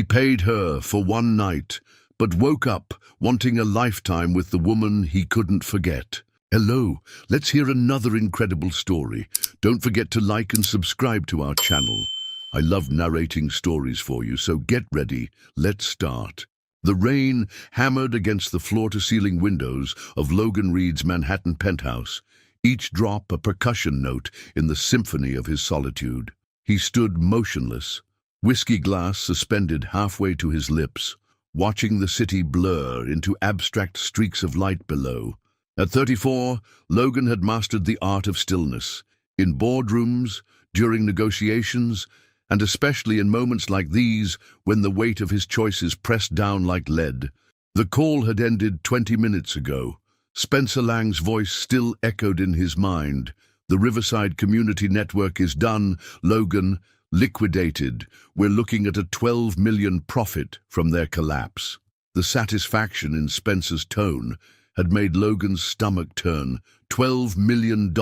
He paid her for one night, but woke up wanting a lifetime with the woman he couldn't forget. Hello, let's hear another incredible story. Don't forget to like and subscribe to our channel. I love narrating stories for you, so get ready. Let's start. The rain hammered against the floor-to-ceiling windows of Logan Reed's Manhattan penthouse, each drop a percussion note in the symphony of his solitude. He stood motionless, whiskey glass suspended halfway to his lips, watching the city blur into abstract streaks of light below. At 34, Logan had mastered the art of stillness, in boardrooms, during negotiations, and especially in moments like these when the weight of his choices pressed down like lead. The call had ended 20 minutes ago. Spencer Lang's voice still echoed in his mind. The Riverside Community Network is done, Logan. Liquidated. We're looking at a $12 million profit from their collapse. The satisfaction in Spencer's tone had made Logan's stomach turn. $12 million,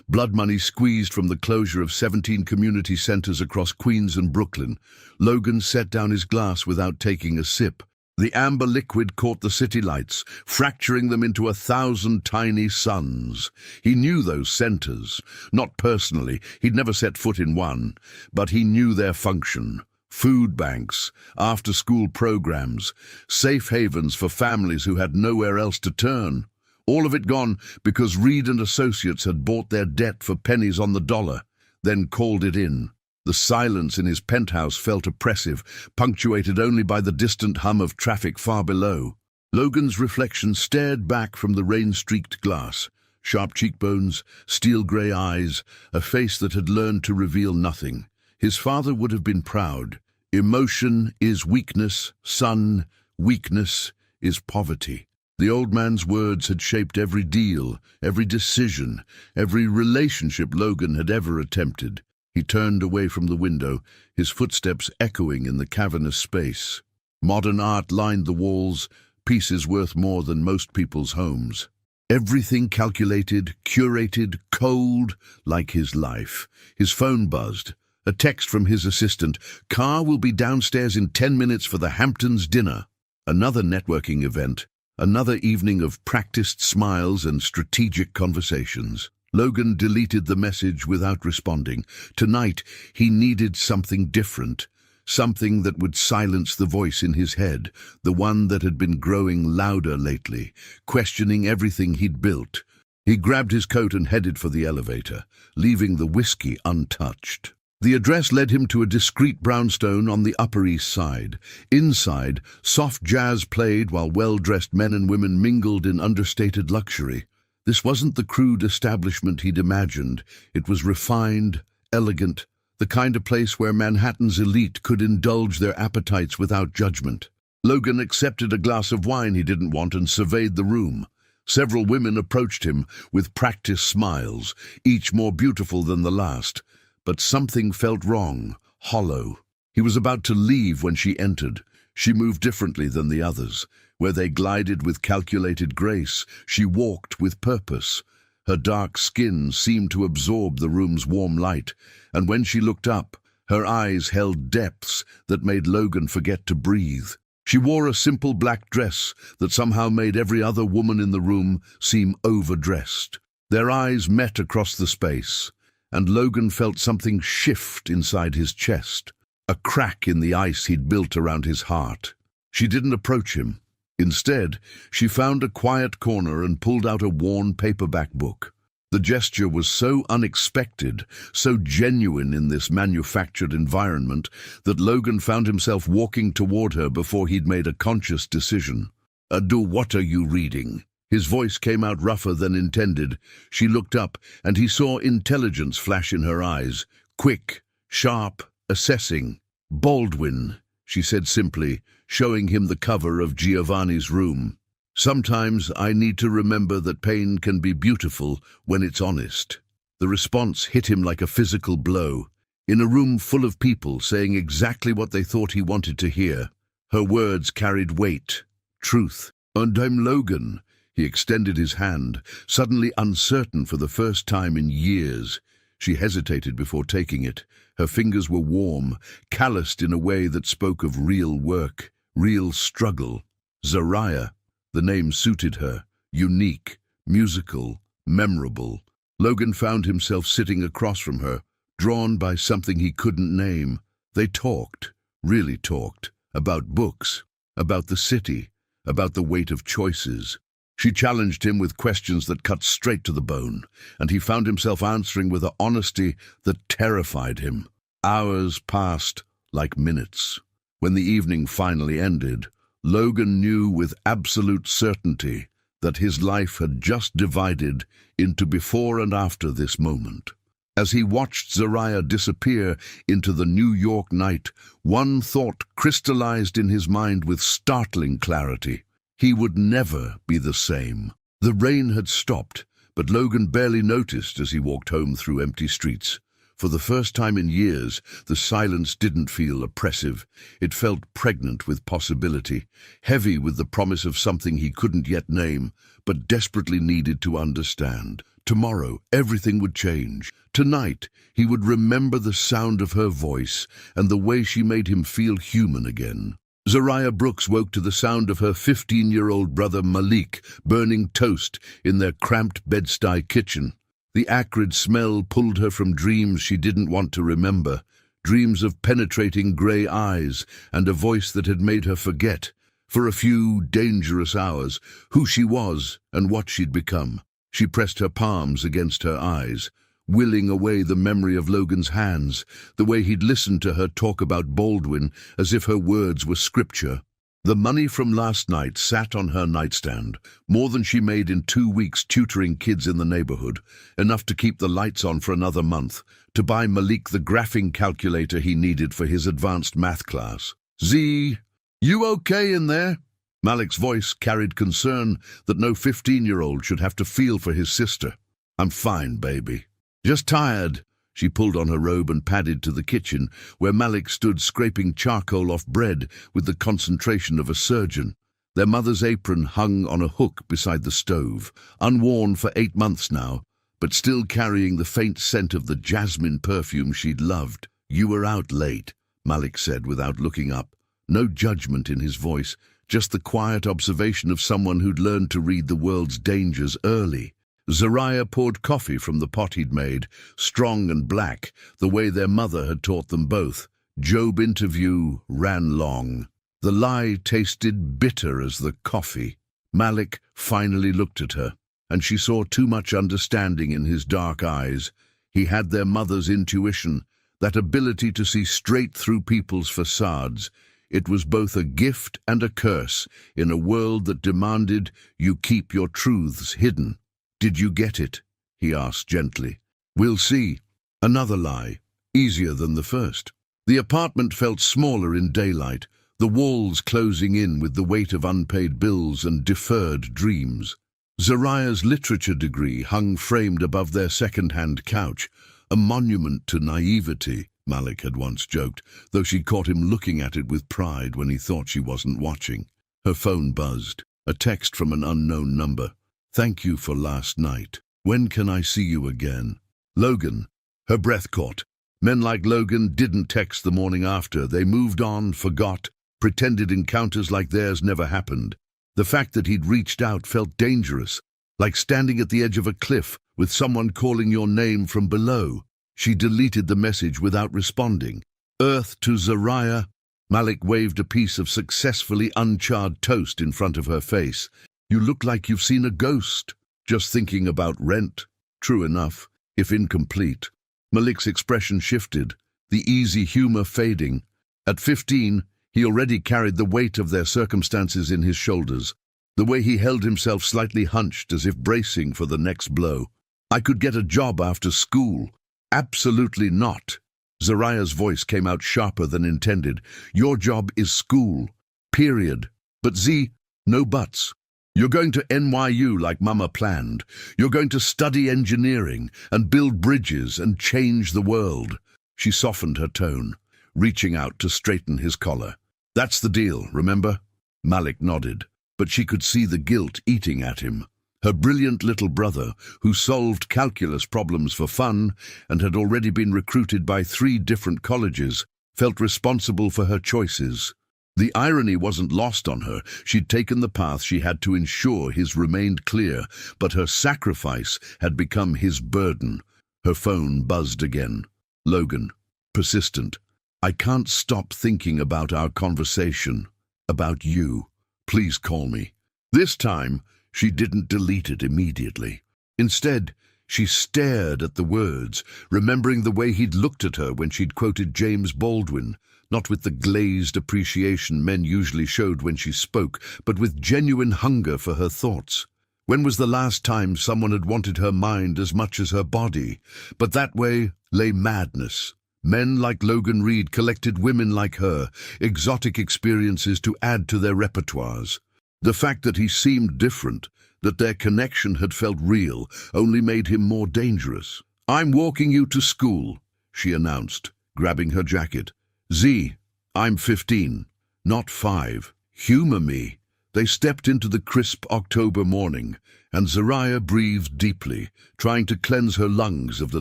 blood money squeezed from the closure of 17 community centers across Queens and Brooklyn. Logan set down his glass without taking a sip. The amber liquid caught the city lights, fracturing them into 1,000 tiny suns. He knew those centers. Not personally, he'd never set foot in one, but he knew their function. Food banks, after-school programs, safe havens for families who had nowhere else to turn. All of it gone because Reed and Associates had bought their debt for pennies on the dollar, then called it in. The silence in his penthouse felt oppressive, punctuated only by the distant hum of traffic far below. Logan's reflection stared back from the rain-streaked glass. Sharp cheekbones, steel-grey eyes, a face that had learned to reveal nothing. His father would have been proud. Emotion is weakness, son. Weakness is poverty. The old man's words had shaped every deal, every decision, every relationship Logan had ever attempted. He turned away from the window, his footsteps echoing in the cavernous space. Modern art lined the walls, pieces worth more than most people's homes. Everything calculated, curated, cold, like his life. His phone buzzed. A text from his assistant. Car will be downstairs in 10 minutes for the Hamptons dinner. Another networking event. Another evening of practiced smiles and strategic conversations. Logan deleted the message without responding. Tonight, he needed something different. Something that would silence the voice in his head, the one that had been growing louder lately, questioning everything he'd built. He grabbed his coat and headed for the elevator, leaving the whiskey untouched. The address led him to a discreet brownstone on the Upper East Side. Inside, soft jazz played while well-dressed men and women mingled in understated luxury. This wasn't the crude establishment he'd imagined. It was refined, elegant, the kind of place where Manhattan's elite could indulge their appetites without judgment. Logan accepted a glass of wine he didn't want and surveyed the room. Several women approached him with practiced smiles, each more beautiful than the last. But something felt wrong, hollow. He was about to leave when she entered. She moved differently than the others. Where they glided with calculated grace, she walked with purpose. Her dark skin seemed to absorb the room's warm light, and when she looked up, her eyes held depths that made Logan forget to breathe. She wore a simple black dress that somehow made every other woman in the room seem overdressed. Their eyes met across the space, and Logan felt something shift inside his chest, a crack in the ice he'd built around his heart. She didn't approach him. Instead, she found a quiet corner and pulled out a worn paperback book. The gesture was so unexpected, so genuine in this manufactured environment, that Logan found himself walking toward her before he'd made a conscious decision. What are you reading?" His voice came out rougher than intended. She looked up, and he saw intelligence flash in her eyes. Quick, sharp, assessing. "Baldwin," she said simply, showing him the cover of Giovanni's Room. "Sometimes I need to remember that pain can be beautiful when it's honest." The response hit him like a physical blow. In a room full of people saying exactly what they thought he wanted to hear, her words carried weight, truth. "And I'm Logan." He extended his hand, suddenly uncertain for the first time in years. She hesitated before taking it. Her fingers were warm, calloused in a way that spoke of real work, real struggle. Zariah. The name suited her. Unique, musical, memorable. Logan found himself sitting across from her, drawn by something he couldn't name. They talked, really talked, about books, about the city, about the weight of choices. She challenged him with questions that cut straight to the bone, and he found himself answering with an honesty that terrified him. Hours passed like minutes. When the evening finally ended, Logan knew with absolute certainty that his life had just divided into before and after this moment. As he watched Zariah disappear into the New York night, one thought crystallized in his mind with startling clarity. He would never be the same. The rain had stopped, but Logan barely noticed as he walked home through empty streets. For the first time in years, the silence didn't feel oppressive. It felt pregnant with possibility, heavy with the promise of something he couldn't yet name, but desperately needed to understand. Tomorrow, everything would change. Tonight, he would remember the sound of her voice and the way she made him feel human again. Zariah Brooks woke to the sound of her 15-year-old brother Malik burning toast in their cramped Bed-Stuy kitchen. The acrid smell pulled her from dreams she didn't want to remember, dreams of penetrating grey eyes and a voice that had made her forget, for a few dangerous hours, who she was and what she'd become. She pressed her palms against her eyes, willing away the memory of Logan's hands, the way he'd listened to her talk about Baldwin as if her words were scripture. The money from last night sat on her nightstand, more than she made in 2 weeks tutoring kids in the neighborhood, enough to keep the lights on for another month, to buy Malik the graphing calculator he needed for his advanced math class. "Z, you okay in there?" Malik's voice carried concern that no 15-year-old should have to feel for his sister. "I'm fine, baby. Just tired." She pulled on her robe and padded to the kitchen, where Malik stood scraping charcoal off bread with the concentration of a surgeon. Their mother's apron hung on a hook beside the stove, unworn for 8 months now, but still carrying the faint scent of the jasmine perfume she'd loved. "You were out late," Malik said without looking up. No judgment in his voice, just the quiet observation of someone who'd learned to read the world's dangers early. Zariah poured coffee from the pot he'd made, strong and black, the way their mother had taught them both. Job interview ran long. The lie tasted bitter as the coffee. Malik finally looked at her, and she saw too much understanding in his dark eyes. He had their mother's intuition, that ability to see straight through people's facades. It was both a gift and a curse in a world that demanded you keep your truths hidden. "Did you get it?" he asked gently. "We'll see." Another lie, easier than the first. The apartment felt smaller in daylight, the walls closing in with the weight of unpaid bills and deferred dreams. Zariah's literature degree hung framed above their second-hand couch, a monument to naivety, Malik had once joked, though she caught him looking at it with pride when he thought she wasn't watching. Her phone buzzed, a text from an unknown number. "Thank you for last night. When can I see you again?" Logan. Her breath caught. Men like Logan didn't text the morning after. They moved on, forgot, pretended encounters like theirs never happened. The fact that he'd reached out felt dangerous, like standing at the edge of a cliff with someone calling your name from below. She deleted the message without responding. "Earth to Zariah." Malik waved a piece of successfully uncharred toast in front of her face. "You look like you've seen a ghost. Just thinking about rent." True enough, if incomplete. Malik's expression shifted, the easy humor fading. At 15, he already carried the weight of their circumstances in his shoulders, the way he held himself slightly hunched as if bracing for the next blow. "I could get a job after school." "Absolutely not." Zariah's voice came out sharper than intended. "Your job is school. Period. But Z, no buts. You're going to NYU like Mama planned. You're going to study engineering and build bridges and change the world." She softened her tone, reaching out to straighten his collar. "That's the deal, remember?" Malik nodded, but she could see the guilt eating at him. Her brilliant little brother, who solved calculus problems for fun and had already been recruited by 3 different colleges, felt responsible for her choices. The irony wasn't lost on her. She'd taken the path she had to ensure his remained clear, but her sacrifice had become his burden. Her phone buzzed again. Logan. Persistent. I can't stop thinking about our conversation. About you. Please call me. This time, she didn't delete it immediately. Instead, she stared at the words, remembering the way he'd looked at her when she'd quoted James Baldwin, not with the glazed appreciation men usually showed when she spoke, but with genuine hunger for her thoughts. When was the last time someone had wanted her mind as much as her body? But that way lay madness. Men like Logan Reed collected women like her, exotic experiences to add to their repertoires. The fact that he seemed different, that their connection had felt real, only made him more dangerous. I'm walking you to school, she announced, grabbing her jacket. Z, I'm 15, not 5. Humor me. They stepped into the crisp October morning, and Zariah breathed deeply, trying to cleanse her lungs of the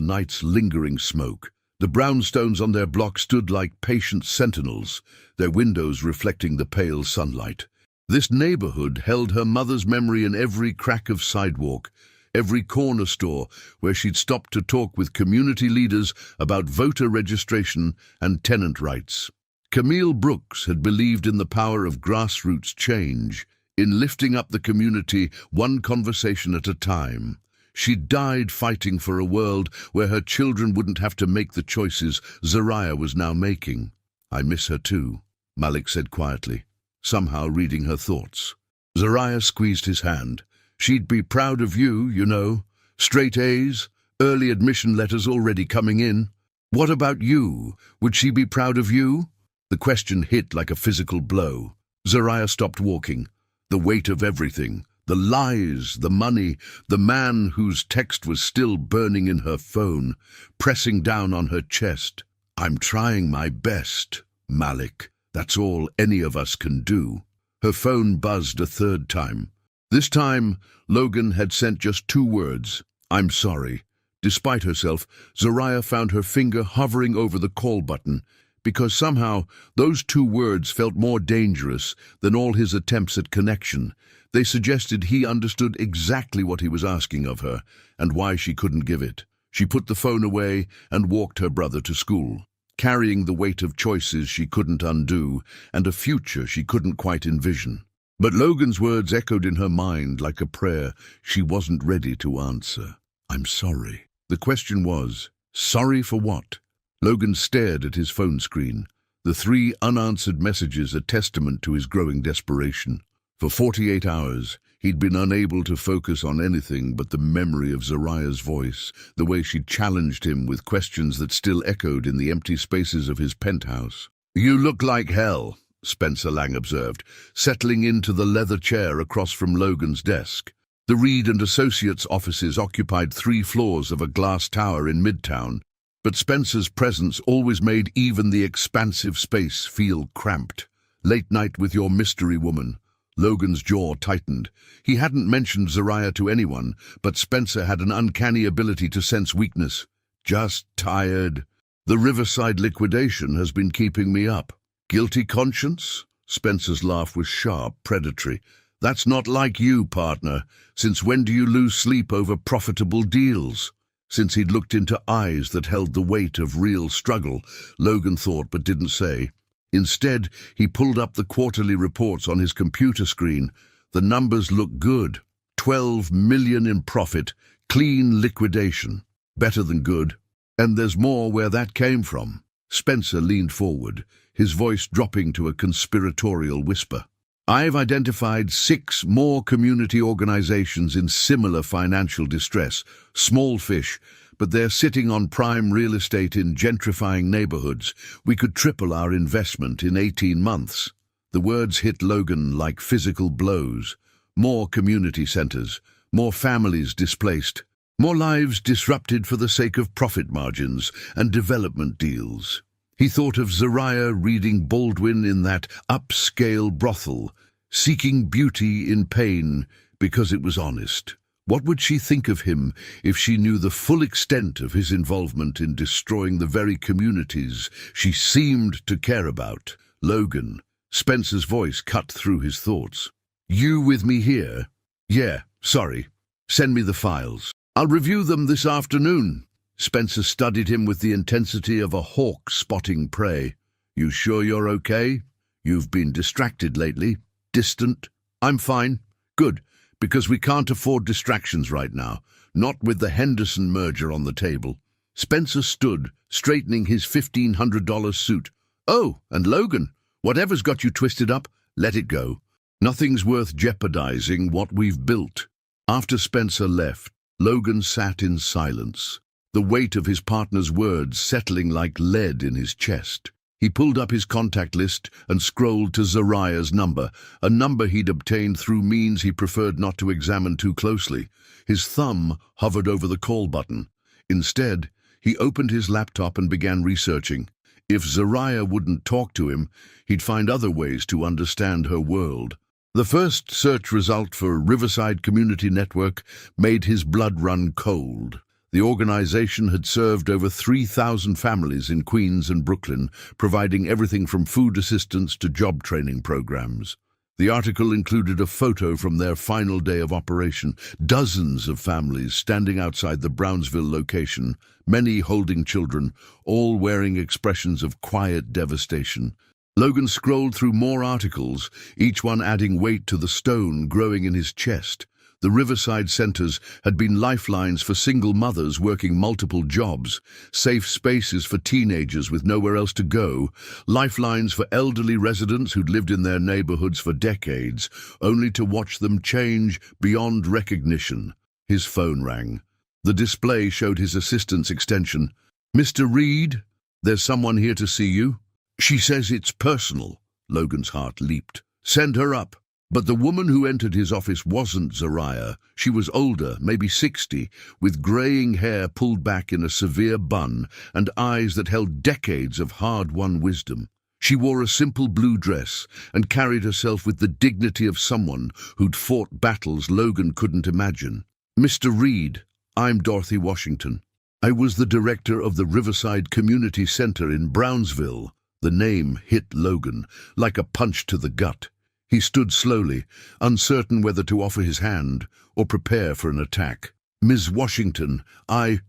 night's lingering smoke. The brownstones on their block stood like patient sentinels, their windows reflecting the pale sunlight. This neighborhood held her mother's memory in every crack of sidewalk, every corner store where she'd stopped to talk with community leaders about voter registration and tenant rights. Camille Brooks had believed in the power of grassroots change, in lifting up the community one conversation at a time. She died fighting for a world where her children wouldn't have to make the choices Zariah was now making. I miss her too, Malik said quietly, somehow reading her thoughts. Zariah squeezed his hand. She'd be proud of you, you know. Straight A's, early admission letters already coming in. What about you? Would she be proud of you? The question hit like a physical blow. Zariah stopped walking. The weight of everything, the lies, the money, the man whose text was still burning in her phone, pressing down on her chest. I'm trying my best, Malik. That's all any of us can do. Her phone buzzed a 3rd time. This time, Logan had sent just 2 words, I'm sorry. Despite herself, Zariah found her finger hovering over the call button, because somehow those 2 words felt more dangerous than all his attempts at connection. They suggested he understood exactly what he was asking of her, and why she couldn't give it. She put the phone away and walked her brother to school, carrying the weight of choices she couldn't undo and a future she couldn't quite envision. But Logan's words echoed in her mind like a prayer she wasn't ready to answer. I'm sorry. The question was, sorry for what? Logan stared at his phone screen, the 3 unanswered messages a testament to his growing desperation. For 48 hours, he'd been unable to focus on anything but the memory of Zariah's voice, the way she challenged him with questions that still echoed in the empty spaces of his penthouse. You look like hell, Spencer Lang observed, settling into the leather chair across from Logan's desk. The Reed and Associates offices occupied 3 floors of a glass tower in Midtown, but Spencer's presence always made even the expansive space feel cramped. Late night with your mystery woman. Logan's jaw tightened. He hadn't mentioned Zariah to anyone, but Spencer had an uncanny ability to sense weakness. Just tired. The Riverside liquidation has been keeping me up. Guilty conscience? Spencer's laugh was sharp, predatory. That's not like you, partner. Since when do you lose sleep over profitable deals? Since he'd looked into eyes that held the weight of real struggle, Logan thought but didn't say. Instead, he pulled up the quarterly reports on his computer screen. The numbers looked good. 12 million in profit, clean liquidation. Better than good. And there's more where that came from. Spencer leaned forward, his voice dropping to a conspiratorial whisper. I've identified 6 more community organizations in similar financial distress, small fish, but they're sitting on prime real estate in gentrifying neighborhoods. We could triple our investment in 18 months. The words hit Logan like physical blows. More community centers, more families displaced, more lives disrupted for the sake of profit margins and development deals. He thought of Zariah reading Baldwin in that upscale brothel, seeking beauty in pain because it was honest. What would she think of him if she knew the full extent of his involvement in destroying the very communities she seemed to care about? Logan, Spencer's voice cut through his thoughts. You with me here? Yeah, sorry. Send me the files. I'll review them this afternoon. Spencer studied him with the intensity of a hawk spotting prey. You sure you're okay? You've been distracted lately. Distant. I'm fine. Good, because we can't afford distractions right now. Not with the Henderson merger on the table. Spencer stood, straightening his $1,500 suit. Oh, and Logan, whatever's got you twisted up, let it go. Nothing's worth jeopardizing what we've built. After Spencer left, Logan sat in silence, the weight of his partner's words settling like lead in his chest. He pulled up his contact list and scrolled to Zariah's number, a number he'd obtained through means he preferred not to examine too closely. His thumb hovered over the call button. Instead, he opened his laptop and began researching. If Zariah wouldn't talk to him, he'd find other ways to understand her world. The first search result for Riverside Community Network made his blood run cold. The organization had served over 3,000 families in Queens and Brooklyn, providing everything from food assistance to job training programs. The article included a photo from their final day of operation, dozens of families standing outside the Brownsville location, many holding children, all wearing expressions of quiet devastation. Logan scrolled through more articles, each one adding weight to the stone growing in his chest. The Riverside centers had been lifelines for single mothers working multiple jobs, safe spaces for teenagers with nowhere else to go, lifelines for elderly residents who'd lived in their neighborhoods for decades, only to watch them change beyond recognition. His phone rang. The display showed his assistant's extension. Mr. Reed, there's someone here to see you. She says it's personal. Logan's heart leaped. Send her up. But the woman who entered his office wasn't Zariah. She was older, maybe 60, with graying hair pulled back in a severe bun and eyes that held decades of hard-won wisdom. She wore a simple blue dress and carried herself with the dignity of someone who'd fought battles Logan couldn't imagine. Mr. Reed, I'm Dorothy Washington. I was the director of the Riverside Community Center in Brownsville. The name hit Logan like a punch to the gut. He stood slowly, uncertain whether to offer his hand or prepare for an attack. Ms. Washington, I'm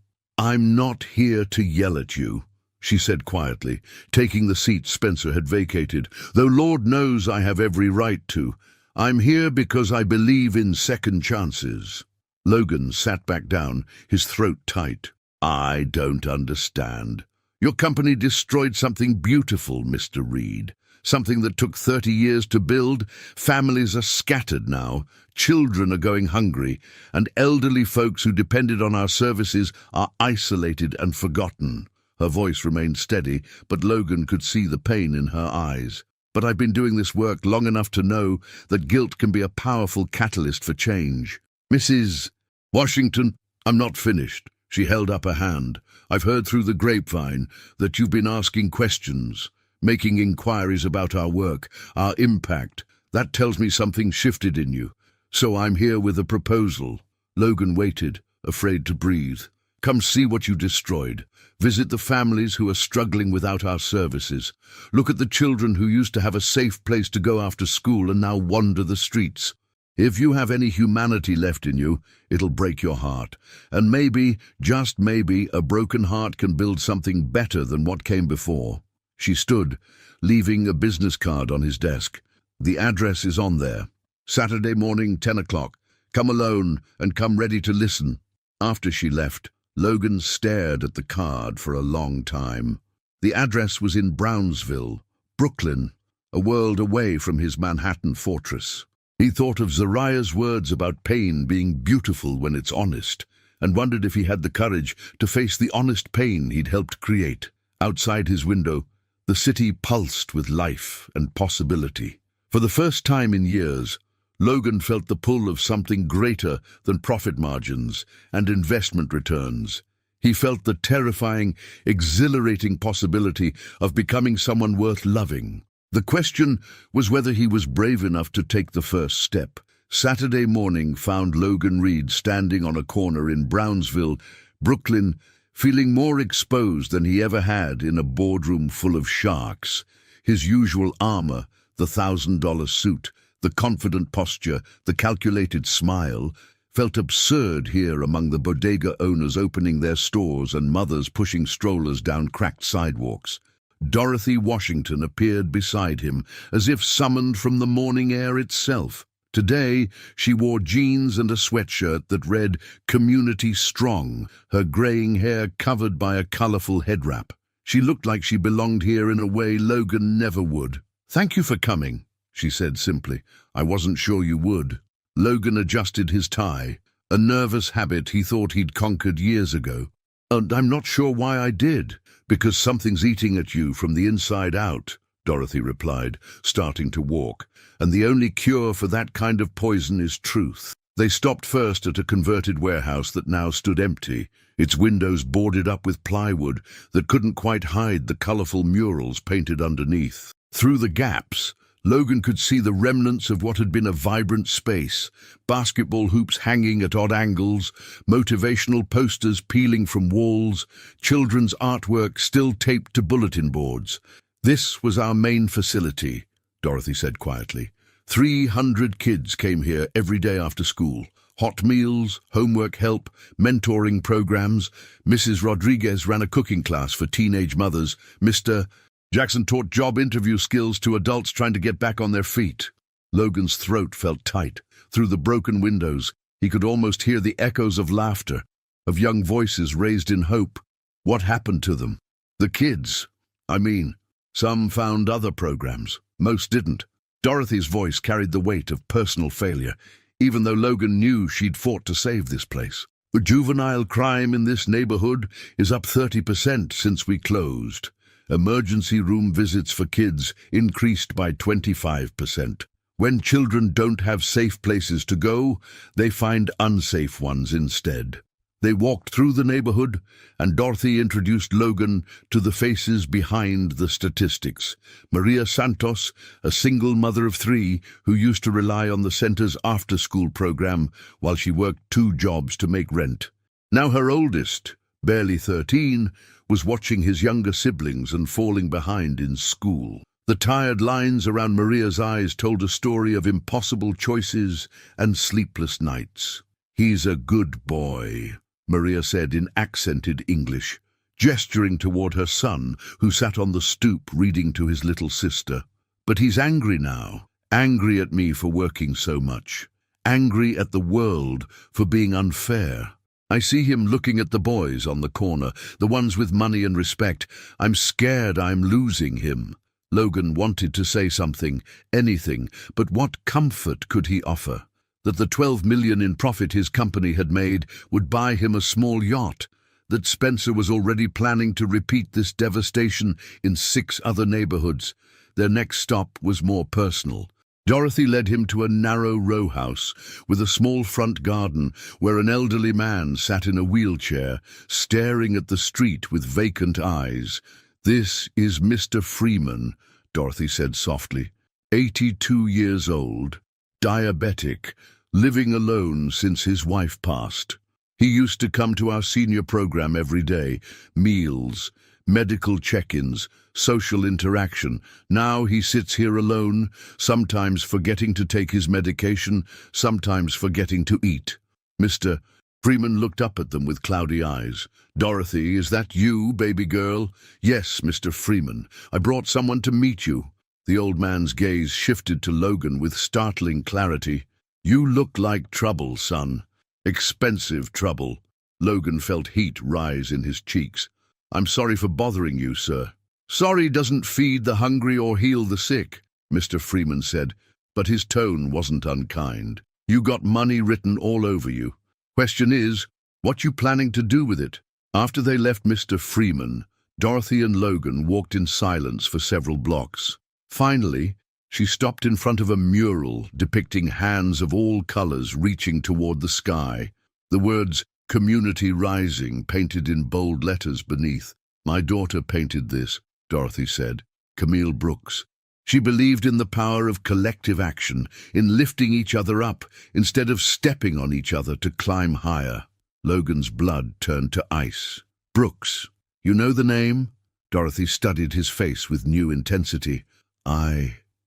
not here to yell at you, she said quietly, taking the seat Spencer had vacated, though Lord knows I have every right to. I'm here because I believe in second chances. Logan sat back down, his throat tight. I don't understand. Your company destroyed something beautiful, Mr. Reed. Something that took 30 years to build. Families are scattered now. Children are going hungry. And elderly folks who depended on our services are isolated and forgotten. Her voice remained steady, but Logan could see the pain in her eyes. But I've been doing this work long enough to know that guilt can be a powerful catalyst for change. Mrs. Washington, I'm not finished. She held up a hand. I've heard through the grapevine that you've been asking questions, making inquiries about our work, our impact. That tells me something shifted in you. So I'm here with a proposal. Logan waited, afraid to breathe. Come see what you destroyed. Visit the families who are struggling without our services. Look at the children who used to have a safe place to go after school and now wander the streets. If you have any humanity left in you, it'll break your heart. And maybe, just maybe, a broken heart can build something better than what came before. She stood, leaving a business card on his desk. The address is on there. Saturday morning, 10 o'clock. Come alone and come ready to listen. After she left, Logan stared at the card for a long time. The address was in Brownsville, Brooklyn, a world away from his Manhattan fortress. He thought of Zariah's words about pain being beautiful when it's honest, and wondered if he had the courage to face the honest pain he'd helped create. Outside his window, the city pulsed with life and possibility. For the first time in years, Logan felt the pull of something greater than profit margins and investment returns. He felt the terrifying, exhilarating possibility of becoming someone worth loving. The question was whether he was brave enough to take the first step, Saturday morning found Logan Reed standing on a corner in Brownsville, Brooklyn, feeling more exposed than he ever had in a boardroom full of sharks. His usual armor, the $1,000 suit, the confident posture, the calculated smile, felt absurd here among the bodega owners opening their stores and mothers pushing strollers down cracked sidewalks. Dorothy Washington appeared beside him, as if summoned from the morning air itself. Today, she wore jeans and a sweatshirt that read "Community Strong," her graying hair covered by a colorful head wrap. She looked like she belonged here in a way Logan never would. "Thank you for coming," she said simply. "I wasn't sure you would." Logan adjusted his tie, a nervous habit he thought he'd conquered years ago. "And I'm not sure why I did, because something's eating at you from the inside out," Dorothy replied, starting to walk. "And the only cure for that kind of poison is truth." They stopped first at a converted warehouse that now stood empty, its windows boarded up with plywood that couldn't quite hide the colorful murals painted underneath. Through the gaps, Logan could see the remnants of what had been a vibrant space, basketball hoops hanging at odd angles, motivational posters peeling from walls, children's artwork still taped to bulletin boards. "This was our main facility," Dorothy said quietly. 300 kids came here every day after school. Hot meals, homework help, mentoring programs. Mrs. Rodriguez ran a cooking class for teenage mothers. Mr. Jackson taught job interview skills to adults trying to get back on their feet. Logan's throat felt tight. Through the broken windows, he could almost hear the echoes of laughter, of young voices raised in hope. What happened to them? The kids, I mean. Some found other programs. Most didn't. Dorothy's voice carried the weight of personal failure, even though Logan knew she'd fought to save this place. "The juvenile crime in this neighborhood is up 30% since we closed. Emergency room visits for kids increased by 25%. When children don't have safe places to go, they find unsafe ones instead." They walked through the neighborhood, and Dorothy introduced Logan to the faces behind the statistics. Maria Santos, a single mother of 3 who used to rely on the center's after-school program while she worked 2 jobs to make rent. Now her oldest, barely 13, was watching his younger siblings and falling behind in school. The tired lines around Maria's eyes told a story of impossible choices and sleepless nights. "He's a good boy," Maria said in accented English, gesturing toward her son, who sat on the stoop reading to his little sister. "But he's angry now, angry at me for working so much, angry at the world for being unfair. I see him looking at the boys on the corner, the ones with money and respect. I'm scared I'm losing him." Logan wanted to say something, anything, but what comfort could he offer? That the $12 million in profit his company had made would buy him a small yacht, that Spencer was already planning to repeat this devastation in 6 other neighborhoods. Their next stop was more personal. Dorothy led him to a narrow row house with a small front garden where an elderly man sat in a wheelchair, staring at the street with vacant eyes. "This is Mr. Freeman," Dorothy said softly. 82 years old, diabetic, living alone since his wife passed. He used to come to our senior program every day, meals, medical check-ins, social interaction. Now he sits here alone, sometimes forgetting to take his medication, sometimes forgetting to eat. Mr. Freeman looked up at them with cloudy eyes. "Dorothy, is that you, baby girl?" "Yes, Mr. Freeman. I brought someone to meet you." The old man's gaze shifted to Logan with startling clarity. "You look like trouble, son. Expensive trouble." Logan felt heat rise in his cheeks. "I'm sorry for bothering you, sir." "Sorry doesn't feed the hungry or heal the sick," Mr. Freeman said, but his tone wasn't unkind. "You got money written all over you. Question is, what you planning to do with it?" After they left Mr. Freeman, Dorothy and Logan walked in silence for several blocks. Finally, she stopped in front of a mural depicting hands of all colors reaching toward the sky. The words "Community Rising" painted in bold letters beneath. "My daughter painted this," Dorothy said. "Camille Brooks. She believed in the power of collective action, in lifting each other up instead of stepping on each other to climb higher. Logan's blood turned to ice. Brooks. You know the name? Dorothy studied his face with new intensity.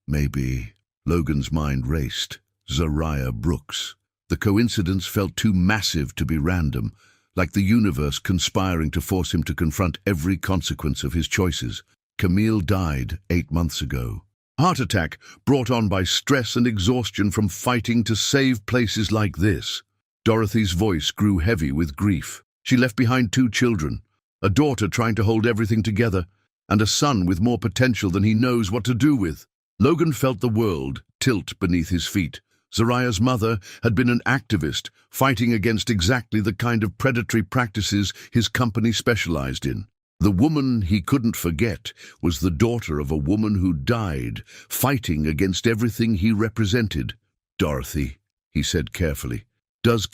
Maybe. Logan's mind raced. Zariah Brooks. The coincidence felt too massive to be random, like the universe conspiring to force him to confront every consequence of his choices. Camille died 8 months ago. Heart attack brought on by stress and exhaustion from fighting to save places like this. Dorothy's voice grew heavy with grief. She left behind 2 children, a daughter trying to hold everything together, and a son with more potential than he knows what to do with. Logan felt the world tilt beneath his feet. Zariah's mother had been an activist, fighting against exactly the kind of predatory practices his company specialized in. The woman he couldn't forget was the daughter of a woman who died, fighting against everything he represented. Dorothy, he said carefully, does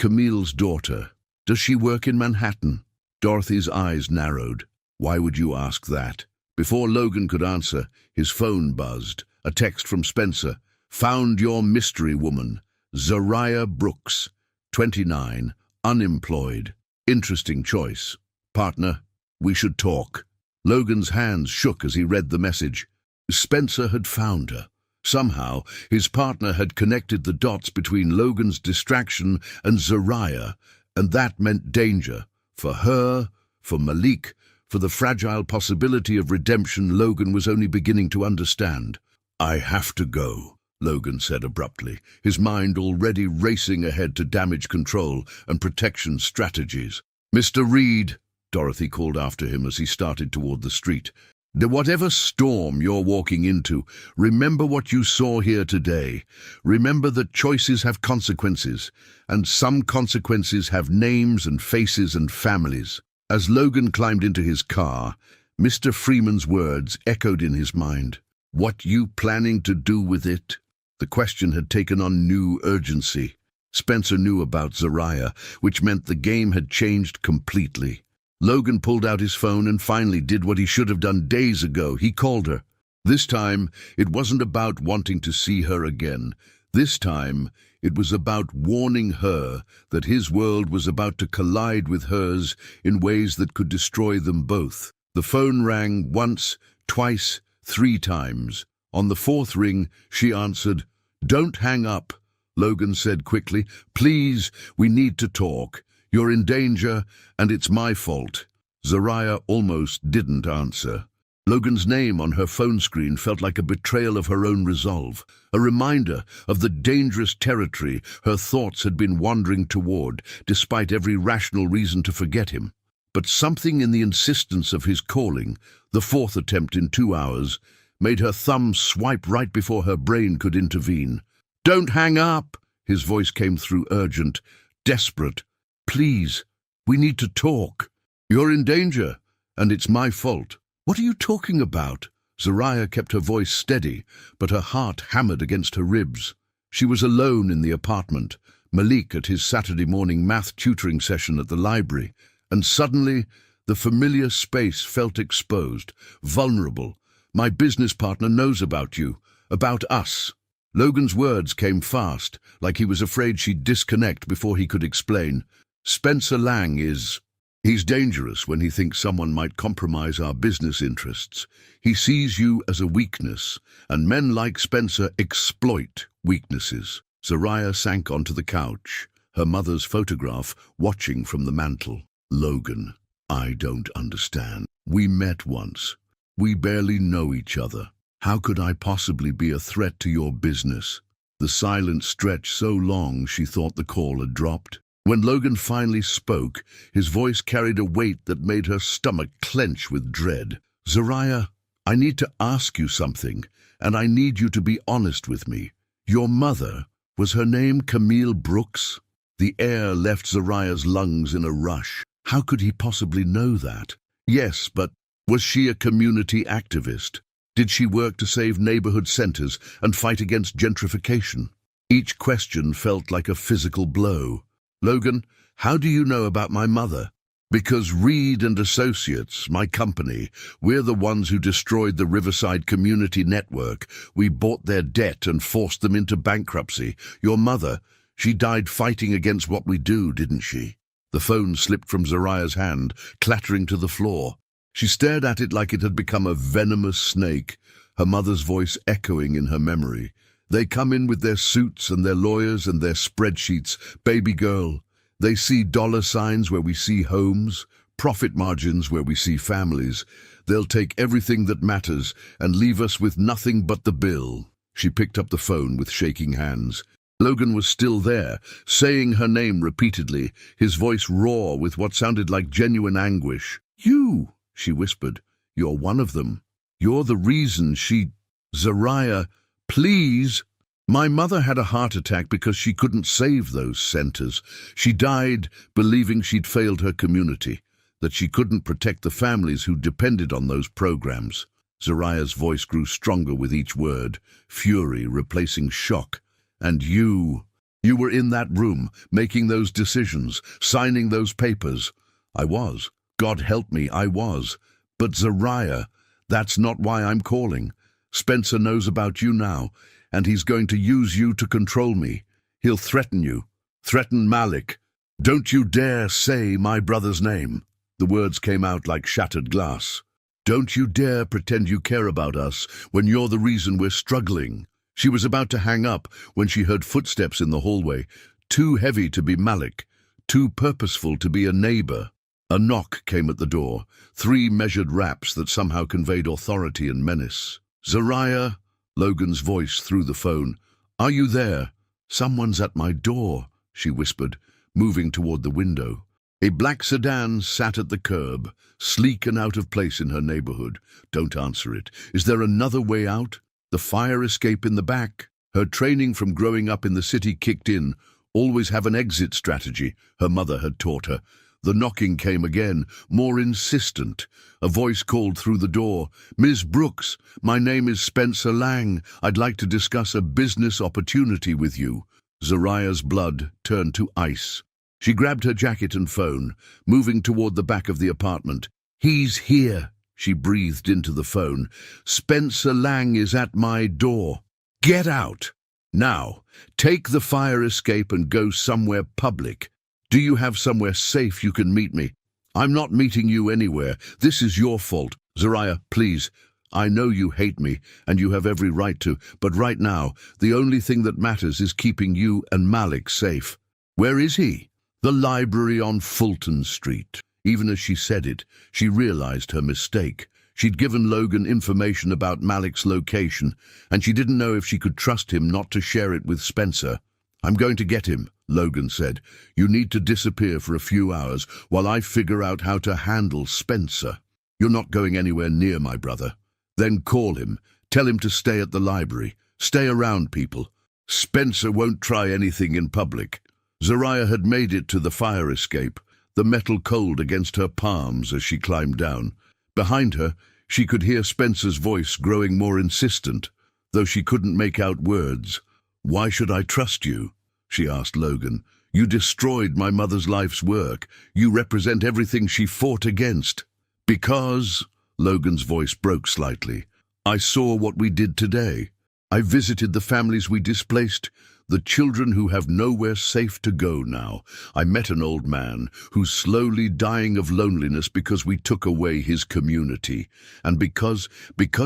she work in Manhattan? Dorothy's eyes narrowed. Why would you ask that? Before Logan could answer, his phone buzzed. A text from Spencer. Found your mystery woman, Zariah Brooks, 29, unemployed. Interesting choice. Partner, we should talk. Logan's hands shook as he read the message. Spencer had found her. Somehow, his partner had connected the dots between Logan's distraction and Zariah, and that meant danger. For her, for Malik, for the fragile possibility of redemption Logan was only beginning to understand. I have to go, Logan said abruptly, his mind already racing ahead to damage control and protection strategies. Mr. Reed, Dorothy called after him as he started toward the street. Whatever storm you're walking into, remember what you saw here today. Remember that choices have consequences, and some consequences have names and faces and families. As Logan climbed into his car, Mr. Freeman's words echoed in his mind. What you planning to do with it? The question had taken on new urgency. Spencer knew about Zariah, which meant the game had changed completely. Logan pulled out his phone and finally did what he should have done days ago. He called her. This time, it wasn't about wanting to see her again. This time, it was about warning her that his world was about to collide with hers in ways that could destroy them both. The phone rang once, twice, 3 times. On the 4th ring, she answered. Don't hang up, Logan said quickly. Please, we need to talk. You're in danger, and it's my fault. Zariah almost didn't answer. Logan's name on her phone screen felt like a betrayal of her own resolve, a reminder of the dangerous territory her thoughts had been wandering toward, despite every rational reason to forget him. But something in the insistence of his calling, the 4th attempt in 2 hours, made her thumb swipe right before her brain could intervene. Don't hang up! His voice came through urgent, desperate. Please, we need to talk. You're in danger, and it's my fault. What are you talking about? Zariah kept her voice steady, but her heart hammered against her ribs. She was alone in the apartment, Malik at his Saturday morning math tutoring session at the library, and suddenly the familiar space felt exposed, vulnerable. My business partner knows about you, about us. Logan's words came fast, like he was afraid she'd disconnect before he could explain. Spencer Lang he's dangerous when he thinks someone might compromise our business interests. He sees you as a weakness, and men like Spencer exploit weaknesses. Zariah sank onto the couch, her mother's photograph watching from the mantel. Logan, I don't understand. We met once. We barely know each other. How could I possibly be a threat to your business? The silence stretched so long she thought the call had dropped. When Logan finally spoke, his voice carried a weight that made her stomach clench with dread. Zariah, I need to ask you something, and I need you to be honest with me. Your mother, was her name Camille Brooks? The air left Zariah's lungs in a rush. How could he possibly know that? Yes, but was she a community activist? Did she work to save neighborhood centers and fight against gentrification? Each question felt like a physical blow. Logan, how do you know about my mother? Because Reed and Associates, my company, we're the ones who destroyed the Riverside Community Network. We bought their debt and forced them into bankruptcy. Your mother, she died fighting against what we do, didn't she? The phone slipped from Zariah's hand, clattering to the floor. She stared at it like it had become a venomous snake, her mother's voice echoing in her memory. They come in with their suits and their lawyers and their spreadsheets. Baby girl, they see dollar signs where we see homes, profit margins where we see families. They'll take everything that matters and leave us with nothing but the bill. She picked up the phone with shaking hands. Logan was still there, saying her name repeatedly, his voice raw with what sounded like genuine anguish. You, she whispered. You're one of them. You're the reason she... Zariah, please. My mother had a heart attack because she couldn't save those centers. She died believing she'd failed her community, that she couldn't protect the families who depended on those programs. Zariah's voice grew stronger with each word, fury replacing shock. And you were in that room, making those decisions, signing those papers. I was. God help me, I was. But Zariah, that's not why I'm calling. Spencer knows about you now, and he's going to use you to control me. He'll threaten you. Threaten Malik. Don't you dare say my brother's name. The words came out like shattered glass. Don't you dare pretend you care about us when you're the reason we're struggling. She was about to hang up when she heard footsteps in the hallway, too heavy to be Malik, too purposeful to be a neighbor. A knock came at the door, 3 measured raps that somehow conveyed authority and menace. Zariah, Logan's voice through the phone. Are you there? Someone's at my door, she whispered, moving toward the window. A black sedan sat at the curb, sleek and out of place in her neighborhood. Don't answer it. Is there another way out? The fire escape in the back. Her training from growing up in the city kicked in. Always have an exit strategy, her mother had taught her. The knocking came again, more insistent. A voice called through the door. Ms. Brooks, my name is Spencer Lang. I'd like to discuss a business opportunity with you. Zariah's blood turned to ice. She grabbed her jacket and phone, moving toward the back of the apartment. He's here, she breathed into the phone. Spencer Lang is at my door. Get out. Now, take the fire escape and go somewhere public. Do you have somewhere safe you can meet me? I'm not meeting you anywhere. This is your fault. Zariah, please. I know you hate me, and you have every right to, but right now, the only thing that matters is keeping you and Malik safe. Where is he? The library on Fulton Street. Even as she said it, she realized her mistake. She'd given Logan information about Malik's location, and she didn't know if she could trust him not to share it with Spencer. I'm going to get him, Logan said. You need to disappear for a few hours while I figure out how to handle Spencer. You're not going anywhere near my brother. Then call him. Tell him to stay at the library. Stay around people. Spencer won't try anything in public. Zariah had made it to the fire escape, the metal cold against her palms as she climbed down. Behind her, she could hear Spencer's voice growing more insistent, though she couldn't make out words. Why should I trust you? She asked Logan. You destroyed my mother's life's work. You represent everything she fought against. Because, Logan's voice broke slightly, I saw what we did today. I visited the families we displaced, the children who have nowhere safe to go now. I met an old man who's slowly dying of loneliness because we took away his community. And because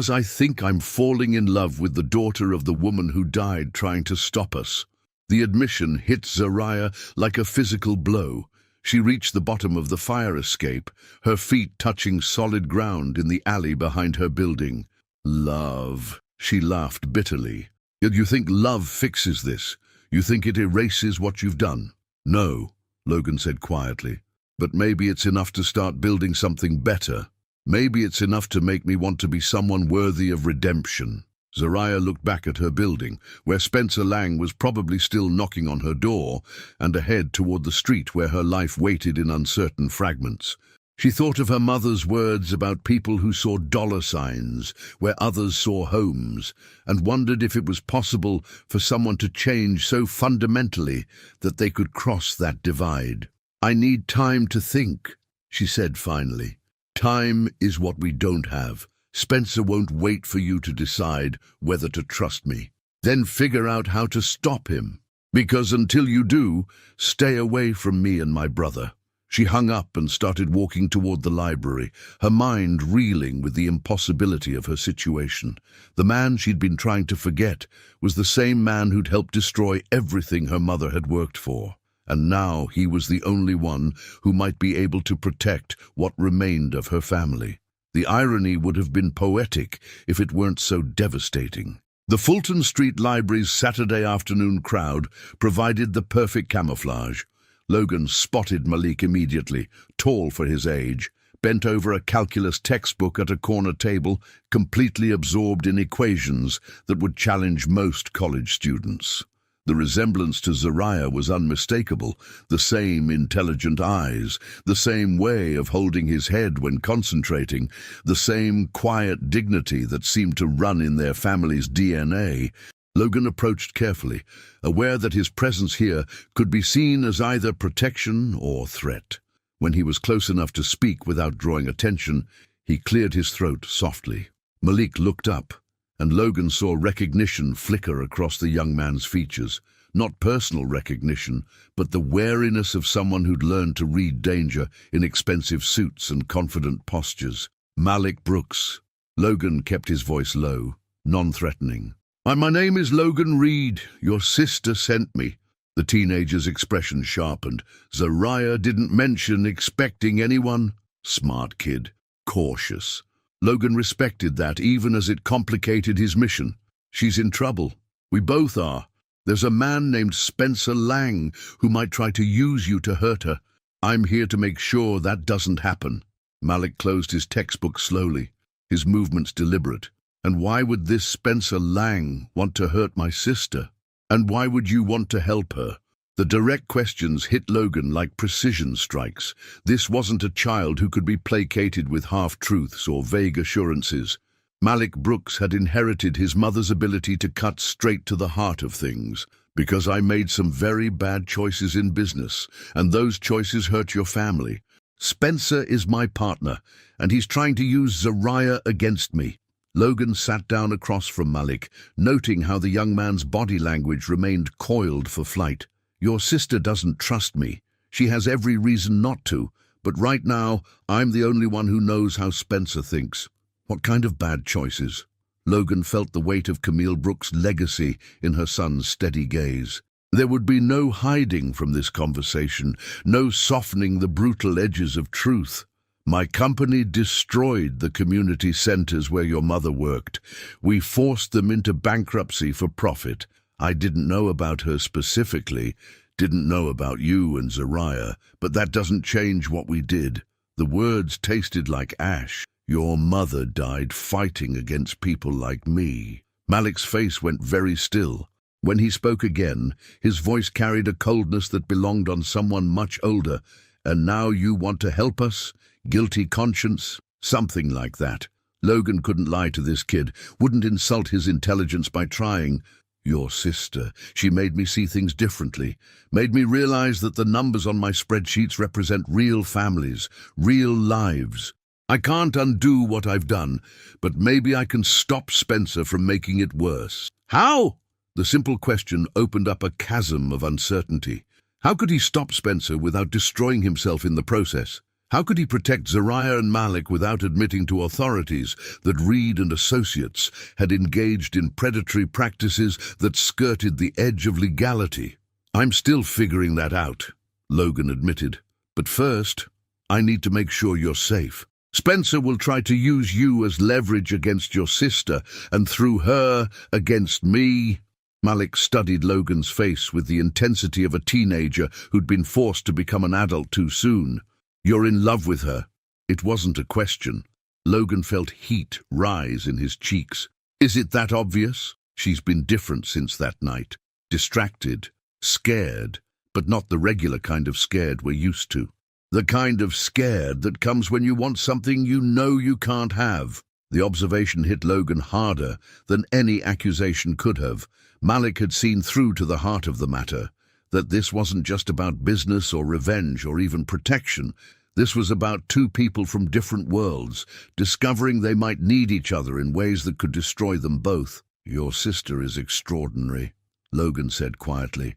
I think I'm falling in love with the daughter of the woman who died trying to stop us. The admission hit Zariah like a physical blow. She reached the bottom of the fire escape, her feet touching solid ground in the alley behind her building. Love. She laughed bitterly. You think love fixes this? You think it erases what you've done? No, Logan said quietly. But maybe it's enough to start building something better. Maybe it's enough to make me want to be someone worthy of redemption. Zariah looked back at her building, where Spencer Lang was probably still knocking on her door, and ahead toward the street where her life waited in uncertain fragments. She thought of her mother's words about people who saw dollar signs where others saw homes, and wondered if it was possible for someone to change so fundamentally that they could cross that divide. I need time to think, she said finally. Time is what we don't have. Spencer won't wait for you to decide whether to trust me. Then figure out how to stop him. Because until you do, stay away from me and my brother. She hung up and started walking toward the library, her mind reeling with the impossibility of her situation. The man she'd been trying to forget was the same man who'd helped destroy everything her mother had worked for. And now he was the only one who might be able to protect what remained of her family. The irony would have been poetic if it weren't so devastating. The Fulton Street Library's Saturday afternoon crowd provided the perfect camouflage. Logan spotted Malik immediately, tall for his age, bent over a calculus textbook at a corner table, completely absorbed in equations that would challenge most college students. The resemblance to Zariah was unmistakable, the same intelligent eyes, the same way of holding his head when concentrating, the same quiet dignity that seemed to run in their family's DNA. Logan approached carefully, aware that his presence here could be seen as either protection or threat. When he was close enough to speak without drawing attention, he cleared his throat softly. Malik looked up, and Logan saw recognition flicker across the young man's features. Not personal recognition, but the wariness of someone who'd learned to read danger in expensive suits and confident postures. Malik Brooks. Logan kept his voice low, non-threatening. My name is Logan Reed. Your sister sent me. The teenager's expression sharpened. Zariah didn't mention expecting anyone. Smart kid. Cautious. Logan respected that, even as it complicated his mission. She's in trouble. We both are. There's a man named Spencer Lang who might try to use you to hurt her. I'm here to make sure that doesn't happen. Malik closed his textbook slowly, his movements deliberate. And why would this Spencer Lang want to hurt my sister? And why would you want to help her? The direct questions hit Logan like precision strikes. This wasn't a child who could be placated with half-truths or vague assurances. Malik Brooks had inherited his mother's ability to cut straight to the heart of things. Because I made some very bad choices in business, and those choices hurt your family. Spencer is my partner, and he's trying to use Zariah against me. Logan sat down across from Malik, noting how the young man's body language remained coiled for flight. Your sister doesn't trust me. She has every reason not to, but right now, I'm the only one who knows how Spencer thinks. What kind of bad choices? Logan felt the weight of Camille Brooks' legacy in her son's steady gaze. There would be no hiding from this conversation, no softening the brutal edges of truth. My company destroyed the community centers where your mother worked. We forced them into bankruptcy for profit. I didn't know about her specifically, didn't know about you and Zariah, but that doesn't change what we did. The words tasted like ash. Your mother died fighting against people like me. Malik's face went very still. When he spoke again, his voice carried a coldness that belonged on someone much older. And now you want to help us? Guilty conscience? Something like that. Logan couldn't lie to this kid, wouldn't insult his intelligence by trying. Your sister, she made me see things differently, made me realize that the numbers on my spreadsheets represent real families, real lives. I can't undo what I've done, but maybe I can stop Spencer from making it worse. How? The simple question opened up a chasm of uncertainty. How could he stop Spencer without destroying himself in the process? How could he protect Zariah and Malik without admitting to authorities that Reed and Associates had engaged in predatory practices that skirted the edge of legality? I'm still figuring that out, Logan admitted. But first, I need to make sure you're safe. Spencer will try to use you as leverage against your sister, and through her, against me. Malik studied Logan's face with the intensity of a teenager who'd been forced to become an adult too soon. You're in love with her. It wasn't a question. Logan felt heat rise in his cheeks. Is it that obvious? She's been different since that night. Distracted, scared, but not the regular kind of scared we're used to. The kind of scared that comes when you want something you know you can't have. The observation hit Logan harder than any accusation could have. Malik had seen through to the heart of the matter, that this wasn't just about business or revenge or even protection. This was about two people from different worlds, discovering they might need each other in ways that could destroy them both. "Your sister is extraordinary," Logan said quietly.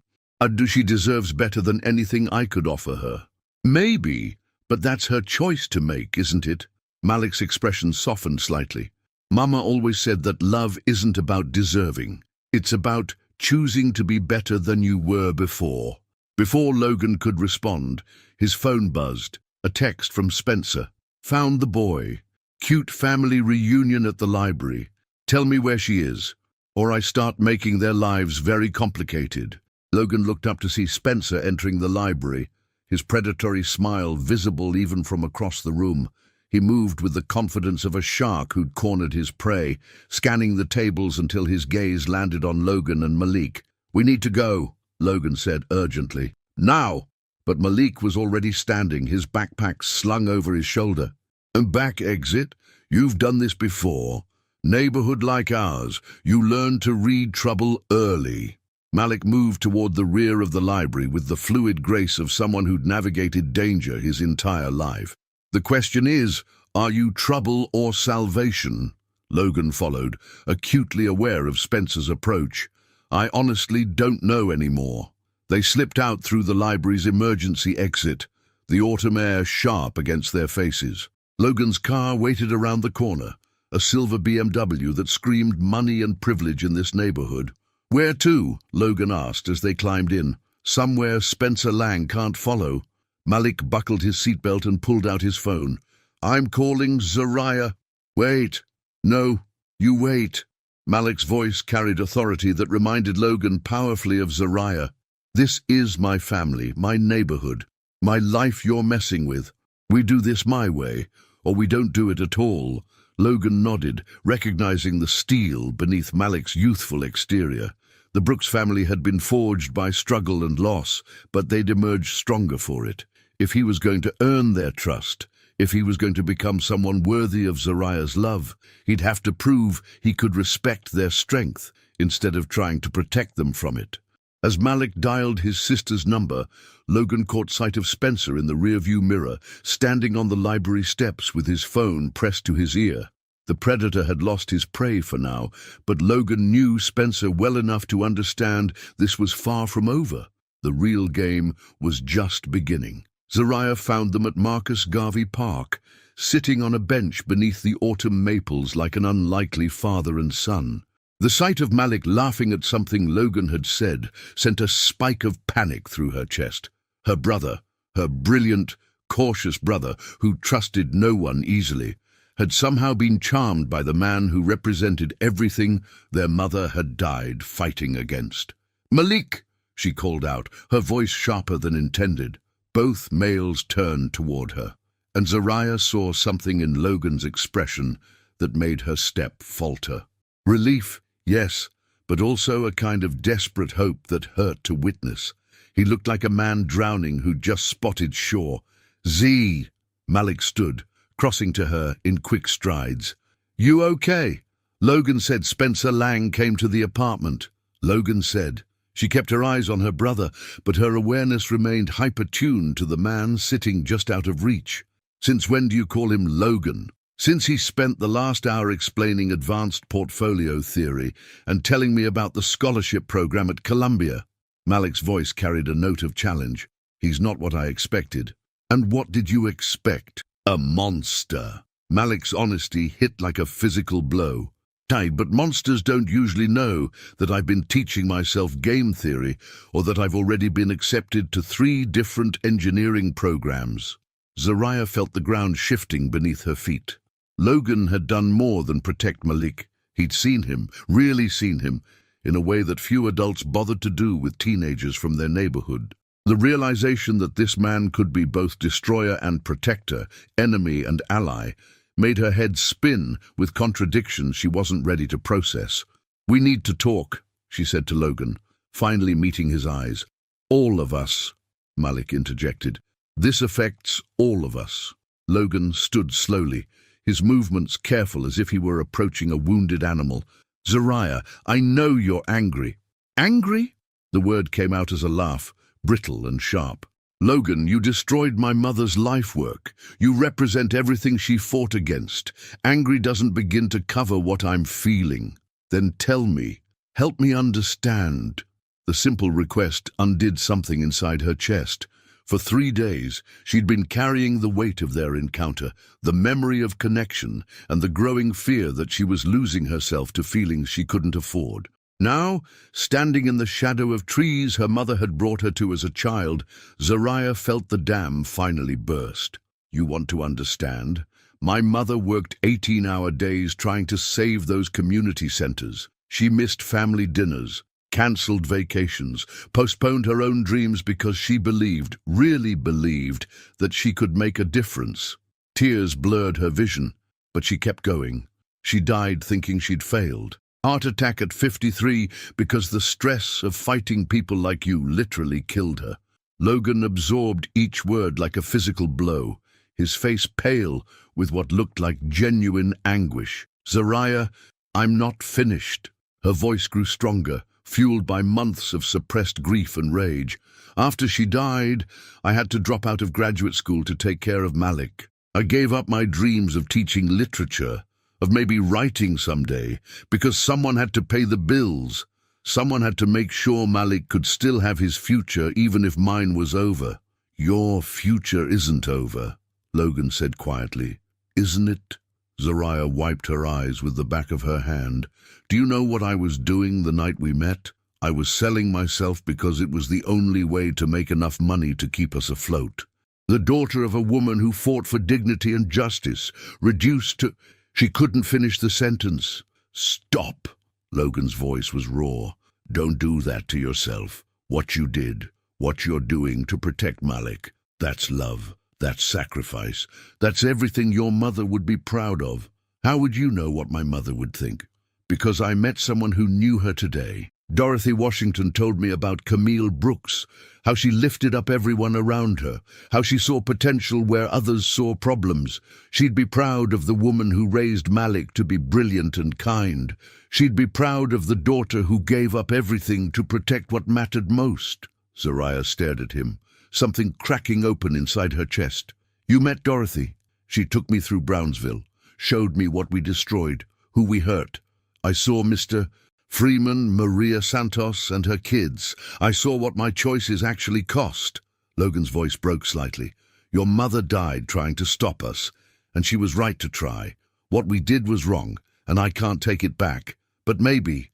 She deserves better than anything I could offer her." "Maybe, but that's her choice to make, isn't it?" Malik's expression softened slightly. "Mama always said that love isn't about deserving. It's about choosing to be better than you were before." Before Logan could respond, his phone buzzed. A text from Spencer. "Found the boy. Cute family reunion at the library. Tell me where she is, or I start making their lives very complicated." Logan looked up to see Spencer entering the library, his predatory smile visible even from across the room. He moved with the confidence of a shark who'd cornered his prey, scanning the tables until his gaze landed on Logan and Malik. "We need to go," Logan said urgently. "Now!" But Malik was already standing, his backpack slung over his shoulder. "And back exit? You've done this before. Neighborhood like ours, you learn to read trouble early." Malik moved toward the rear of the library with the fluid grace of someone who'd navigated danger his entire life. "The question is, are you trouble or salvation?" Logan followed, acutely aware of Spencer's approach. "I honestly don't know anymore." They slipped out through the library's emergency exit, the autumn air sharp against their faces. Logan's car waited around the corner, a silver BMW that screamed money and privilege in this neighborhood. "Where to?" Logan asked as they climbed in. "Somewhere Spencer Lang can't follow." Malik buckled his seatbelt and pulled out his phone. "I'm calling Zariah." "Wait." "No, you wait." Malik's voice carried authority that reminded Logan powerfully of Zariah. "This is my family, my neighborhood, my life you're messing with. We do this my way, or we don't do it at all." Logan nodded, recognizing the steel beneath Malik's youthful exterior. The Brooks family had been forged by struggle and loss, but they'd emerged stronger for it. If he was going to earn their trust, if he was going to become someone worthy of Zariah's love, he'd have to prove he could respect their strength instead of trying to protect them from it. As Malik dialed his sister's number, Logan caught sight of Spencer in the rearview mirror, standing on the library steps with his phone pressed to his ear. The predator had lost his prey for now, but Logan knew Spencer well enough to understand this was far from over. The real game was just beginning. Zariah found them at Marcus Garvey Park, sitting on a bench beneath the autumn maples like an unlikely father and son. The sight of Malik laughing at something Logan had said sent a spike of panic through her chest. Her brother, her brilliant, cautious brother, who trusted no one easily, had somehow been charmed by the man who represented everything their mother had died fighting against. "Malik!" she called out, her voice sharper than intended. Both males turned toward her, and Zariah saw something in Logan's expression that made her step falter. Relief, yes, but also a kind of desperate hope that hurt to witness. He looked like a man drowning who'd just spotted shore. "Z!" Malik stood, crossing to her in quick strides. "You okay?" Logan said Spencer Lang came to the apartment. Logan said. She kept her eyes on her brother, but her awareness remained hyper-tuned to the man sitting just out of reach. "Since when do you call him Logan?" "Since he spent the last hour explaining advanced portfolio theory and telling me about the scholarship program at Columbia." Malik's voice carried a note of challenge. "He's not what I expected." "And what did you expect?" "A monster." Malik's honesty hit like a physical blow. "But monsters don't usually know that I've been teaching myself game theory or that I've already been accepted to 3 different engineering programs." Zariah felt the ground shifting beneath her feet. Logan had done more than protect Malik. He'd seen him, really seen him, in a way that few adults bothered to do with teenagers from their neighborhood. The realization that this man could be both destroyer and protector, enemy and ally, made her head spin with contradictions she wasn't ready to process. "We need to talk," she said to Logan, finally meeting his eyes. "All of us," Malik interjected. "This affects all of us." Logan stood slowly, his movements careful as if he were approaching a wounded animal. "Zariah, I know you're angry." "Angry?" The word came out as a laugh, brittle and sharp. Logan, you destroyed my mother's life work. You represent everything she fought against. Angry doesn't begin to cover what I'm feeling. Then tell me. Help me understand." The simple request undid something inside her chest. For 3 days, she'd been carrying the weight of their encounter, the memory of connection, and the growing fear that she was losing herself to feelings she couldn't afford. Now, standing in the shadow of trees her mother had brought her to as a child, Zariah felt the dam finally burst. "You want to understand? My mother worked 18-hour days trying to save those community centers. She missed family dinners, cancelled vacations, postponed her own dreams because she believed, really believed, that she could make a difference. Tears blurred her vision, but she kept going. She died thinking she'd failed. Heart attack at 53 because the stress of fighting people like you literally killed her." Logan absorbed each word like a physical blow, his face pale with what looked like genuine anguish. "Zariah, I'm not finished." Her voice grew stronger, fueled by months of suppressed grief and rage. "After she died, I had to drop out of graduate school to take care of Malik. I gave up my dreams of teaching literature, of maybe writing someday, because someone had to pay the bills. Someone had to make sure Malik could still have his future even if mine was over." "Your future isn't over," Logan said quietly. "Isn't it?" Zariah wiped her eyes with the back of her hand. "Do you know what I was doing the night we met? I was selling myself because it was the only way to make enough money to keep us afloat. The daughter of a woman who fought for dignity and justice, reduced to—" She couldn't finish the sentence. "Stop!" Logan's voice was raw. "Don't do that to yourself. What you did, what you're doing to protect Malik, that's love, that's sacrifice, that's everything your mother would be proud of. How would you know what my mother would think? Because I met someone who knew her today. Dorothy Washington told me about Camille Brooks, how she lifted up everyone around her, how she saw potential where others saw problems. She'd be proud of the woman who raised Malik to be brilliant and kind. She'd be proud of the daughter who gave up everything to protect what mattered most." Zariah stared at him, something cracking open inside her chest. "You met Dorothy. She took me through Brownsville, showed me what we destroyed, who we hurt. I saw Mr. Freeman, Maria Santos, and her kids. I saw what my choices actually cost." Logan's voice broke slightly. "Your mother died trying to stop us, and she was right to try. What we did was wrong, and I can't take it back. But maybe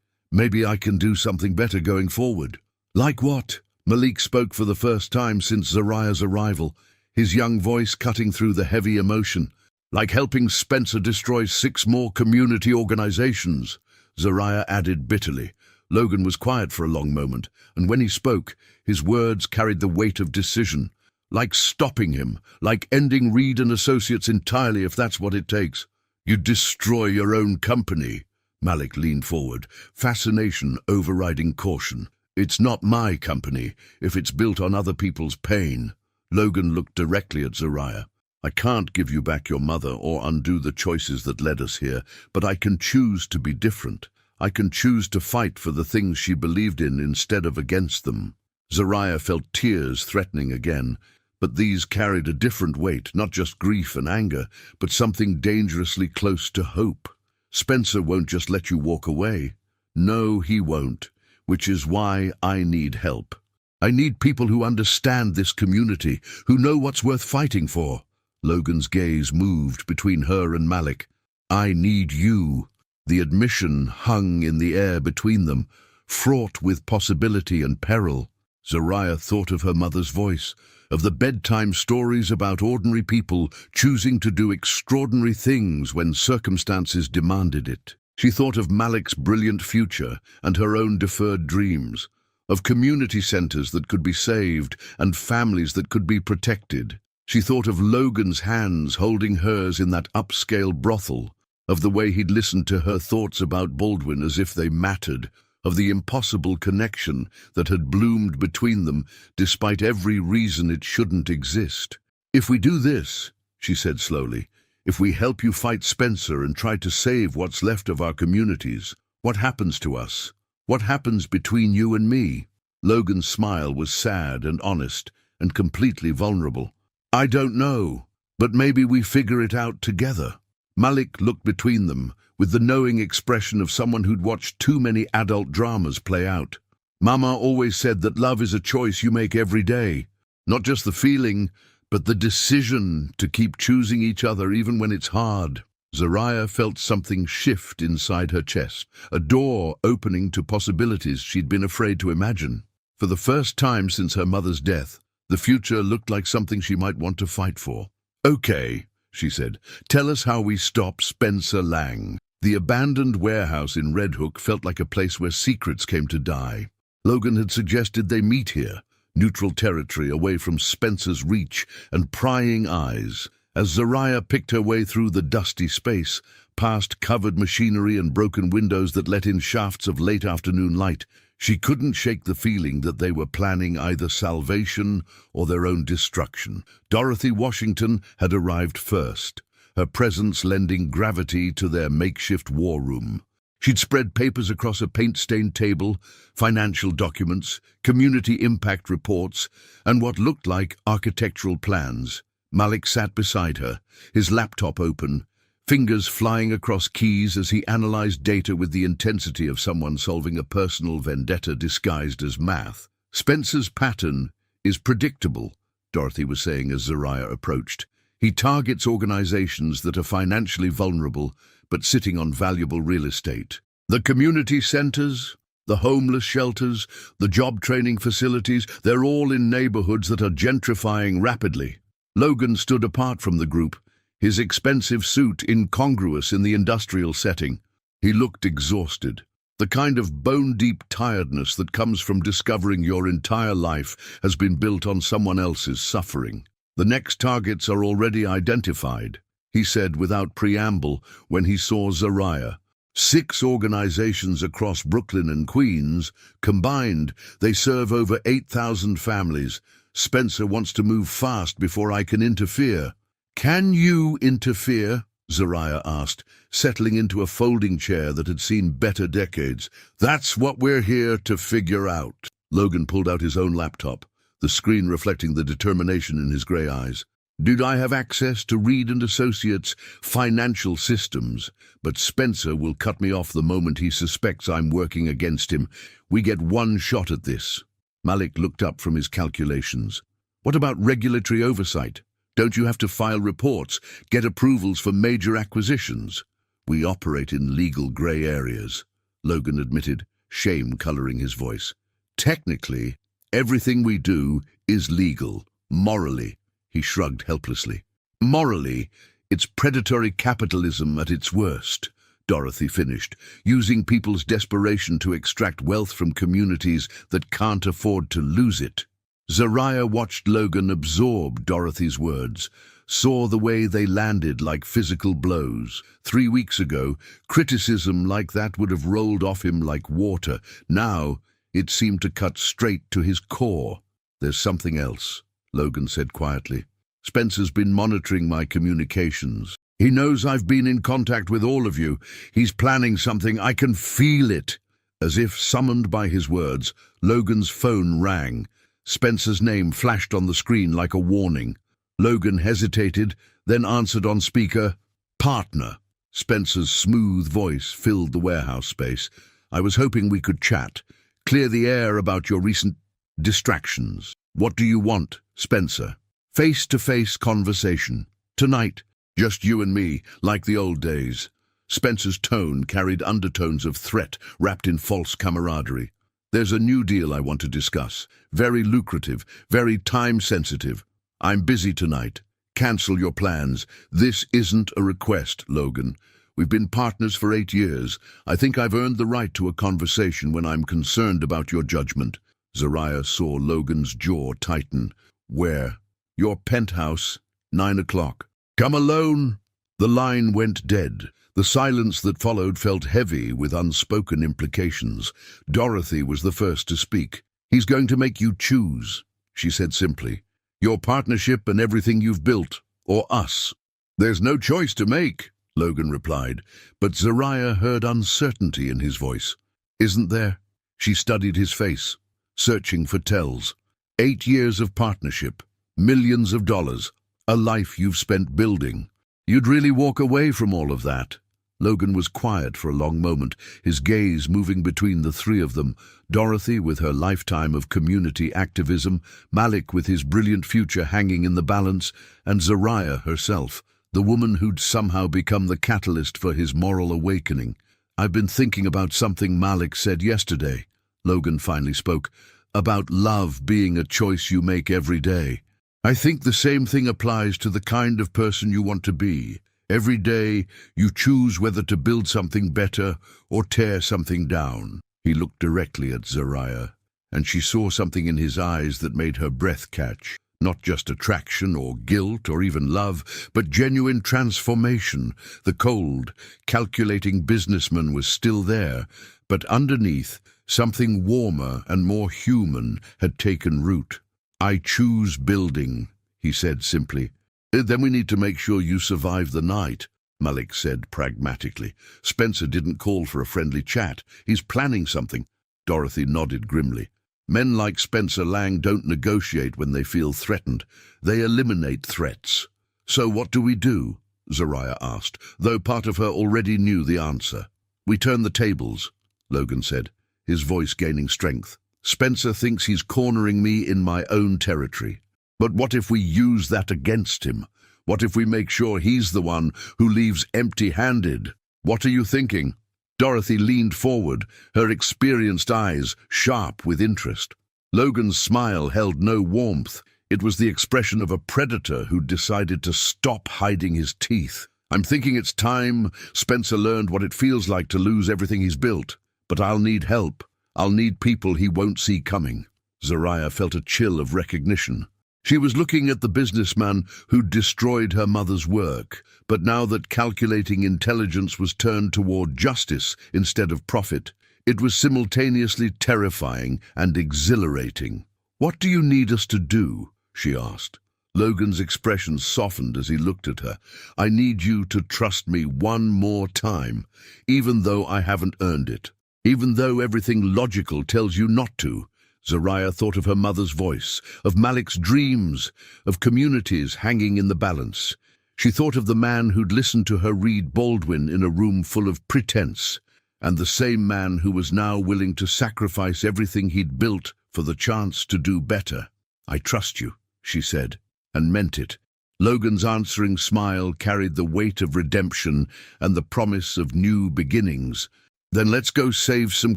I can do something better going forward." "Like what?" Malik spoke for the first time since Zariah's arrival, his young voice cutting through the heavy emotion. "Like helping Spencer destroy 6 more community organizations," Zariah added bitterly. Logan was quiet for a long moment, and when he spoke, his words carried the weight of decision. "Like stopping him, like ending Reed and Associates entirely if that's what it takes." "You'd destroy your own company." Malik leaned forward, fascination overriding caution. "It's not my company if it's built on other people's pain." Logan looked directly at Zariah. "I can't give you back your mother or undo the choices that led us here, but I can choose to be different. I can choose to fight for the things she believed in instead of against them." Zariah felt tears threatening again, but these carried a different weight, not just grief and anger, but something dangerously close to hope. "Spencer won't just let you walk away. No, he won't, which is why I need help. I need people who understand this community, who know what's worth fighting for." Logan's gaze moved between her and Malik. "I need you." The admission hung in the air between them, fraught with possibility and peril. Zariah thought of her mother's voice, of the bedtime stories about ordinary people choosing to do extraordinary things when circumstances demanded it. She thought of Malik's brilliant future and her own deferred dreams, of community centers that could be saved and families that could be protected. She thought of Logan's hands holding hers in that upscale brothel, of the way he'd listened to her thoughts about Baldwin as if they mattered, of the impossible connection that had bloomed between them despite every reason it shouldn't exist. "If we do this," she said slowly, "if we help you fight Spencer and try to save what's left of our communities, what happens to us? What happens between you and me?" Logan's smile was sad and honest, and completely vulnerable. I don't know, but maybe we figure it out together. Malik looked between them with the knowing expression of someone who'd watched too many adult dramas play out. Mama always said that love is a choice you make every day. Not just the feeling, but the decision to keep choosing each other even when it's hard. Zariah felt something shift inside her chest, a door opening to possibilities she'd been afraid to imagine. For the first time since her mother's death, the future looked like something she might want to fight for. "Okay," she said, "tell us how we stop Spencer Lang." The abandoned warehouse in Red Hook felt like a place where secrets came to die. Logan had suggested they meet here, neutral territory away from Spencer's reach and prying eyes. As Zariah picked her way through the dusty space, past covered machinery and broken windows that let in shafts of late afternoon light, she couldn't shake the feeling that they were planning either salvation or their own destruction. Dorothy Washington had arrived first, her presence lending gravity to their makeshift war room. She'd spread papers across a paint-stained table, financial documents, community impact reports, and what looked like architectural plans. Malik sat beside her, his laptop open, fingers flying across keys as he analyzed data with the intensity of someone solving a personal vendetta disguised as math. "Spencer's pattern is predictable," Dorothy was saying as Zariah approached. "He targets organizations that are financially vulnerable but sitting on valuable real estate. The community centers, the homeless shelters, the job training facilities, they're all in neighborhoods that are gentrifying rapidly." Logan stood apart from the group, his expensive suit incongruous in the industrial setting. He looked exhausted, the kind of bone-deep tiredness that comes from discovering your entire life has been built on someone else's suffering. "The next targets are already identified," he said without preamble when he saw Zariah. 6 organizations across Brooklyn and Queens. Combined, they serve over 8,000 families. "Spencer wants to move fast before I can interfere." "Can you interfere?" Zariah asked, settling into a folding chair that had seen better decades. "That's what we're here to figure out." Logan pulled out his own laptop, the screen reflecting the determination in his grey eyes. "Did I have access to Reed and Associates' financial systems? But Spencer will cut me off the moment he suspects I'm working against him. We get one shot at this." Malik looked up from his calculations. "What about regulatory oversight? Don't you have to file reports, get approvals for major acquisitions?" "We operate in legal grey areas," Logan admitted, shame coloring his voice. "Technically, everything we do is legal. Morally," he shrugged helplessly. "Morally, it's predatory capitalism at its worst," Dorothy finished, "using people's desperation to extract wealth from communities that can't afford to lose it." Zariah watched Logan absorb Dorothy's words, saw the way they landed like physical blows. 3 weeks ago, criticism like that would have rolled off him like water. Now, it seemed to cut straight to his core. "There's something else," Logan said quietly. "Spencer's been monitoring my communications. He knows I've been in contact with all of you. He's planning something. I can feel it." As if summoned by his words, Logan's phone rang. Spencer's name flashed on the screen like a warning. Logan hesitated, then answered on speaker. "Partner." Spencer's smooth voice filled the warehouse space. "I was hoping we could chat, clear the air about your recent distractions." "What do you want, Spencer?" "Face-to-face conversation. Tonight. Just you and me, like the old days." Spencer's tone carried undertones of threat wrapped in false camaraderie. "There's a new deal I want to discuss. Very lucrative, very time-sensitive. I'm busy tonight. Cancel your plans. This isn't a request, Logan. We've been partners for 8 years. I think I've earned the right to a conversation when I'm concerned about your judgment." Zariah saw Logan's jaw tighten. "Where?" "Your penthouse, 9 o'clock. "Come alone." The line went dead. The silence that followed felt heavy with unspoken implications. Dorothy was the first to speak. "He's going to make you choose," she said simply. "Your partnership and everything you've built, or us." "There's no choice to make," Logan replied, but Zariah heard uncertainty in his voice. "Isn't there?" She studied his face, searching for tells. 8 years of partnership, millions of dollars, a life you've spent building. You'd really walk away from all of that? Logan was quiet for a long moment, his gaze moving between the three of them, Dorothy with her lifetime of community activism, Malik with his brilliant future hanging in the balance, and Zariah herself, the woman who'd somehow become the catalyst for his moral awakening. "I've been thinking about something Malik said yesterday," Logan finally spoke, "about love being a choice you make every day. I think the same thing applies to the kind of person you want to be. Every day, you choose whether to build something better or tear something down." He looked directly at Zariah, and she saw something in his eyes that made her breath catch. Not just attraction or guilt or even love, but genuine transformation. The cold, calculating businessman was still there, but underneath, something warmer and more human had taken root. "I choose building," he said simply. "Then we need to make sure you survive the night," Malik said pragmatically. "Spencer didn't call for a friendly chat. He's planning something." Dorothy nodded grimly. "Men like Spencer Lang don't negotiate when they feel threatened. They eliminate threats." "So what do we do?" Zariah asked, though part of her already knew the answer. "We turn the tables," Logan said, his voice gaining strength. "Spencer thinks he's cornering me in my own territory. But what if we use that against him? What if we make sure he's the one who leaves empty-handed? What are you thinking?" Dorothy leaned forward, her experienced eyes sharp with interest. Logan's smile held no warmth. It was the expression of a predator who decided to stop hiding his teeth. "I'm thinking it's time Spencer learned what it feels like to lose everything he's built. But I'll need help. I'll need people he won't see coming." Zariah felt a chill of recognition. She was looking at the businessman who'd destroyed her mother's work, but now that calculating intelligence was turned toward justice instead of profit, it was simultaneously terrifying and exhilarating. "What do you need us to do?" she asked. Logan's expression softened as he looked at her. "I need you to trust me one more time, even though I haven't earned it. Even though everything logical tells you not to." Zariah thought of her mother's voice, of Malik's dreams, of communities hanging in the balance. She thought of the man who'd listened to her read Baldwin in a room full of pretense, and the same man who was now willing to sacrifice everything he'd built for the chance to do better. "I trust you," she said, and meant it. Logan's answering smile carried the weight of redemption and the promise of new beginnings. "Then let's go save some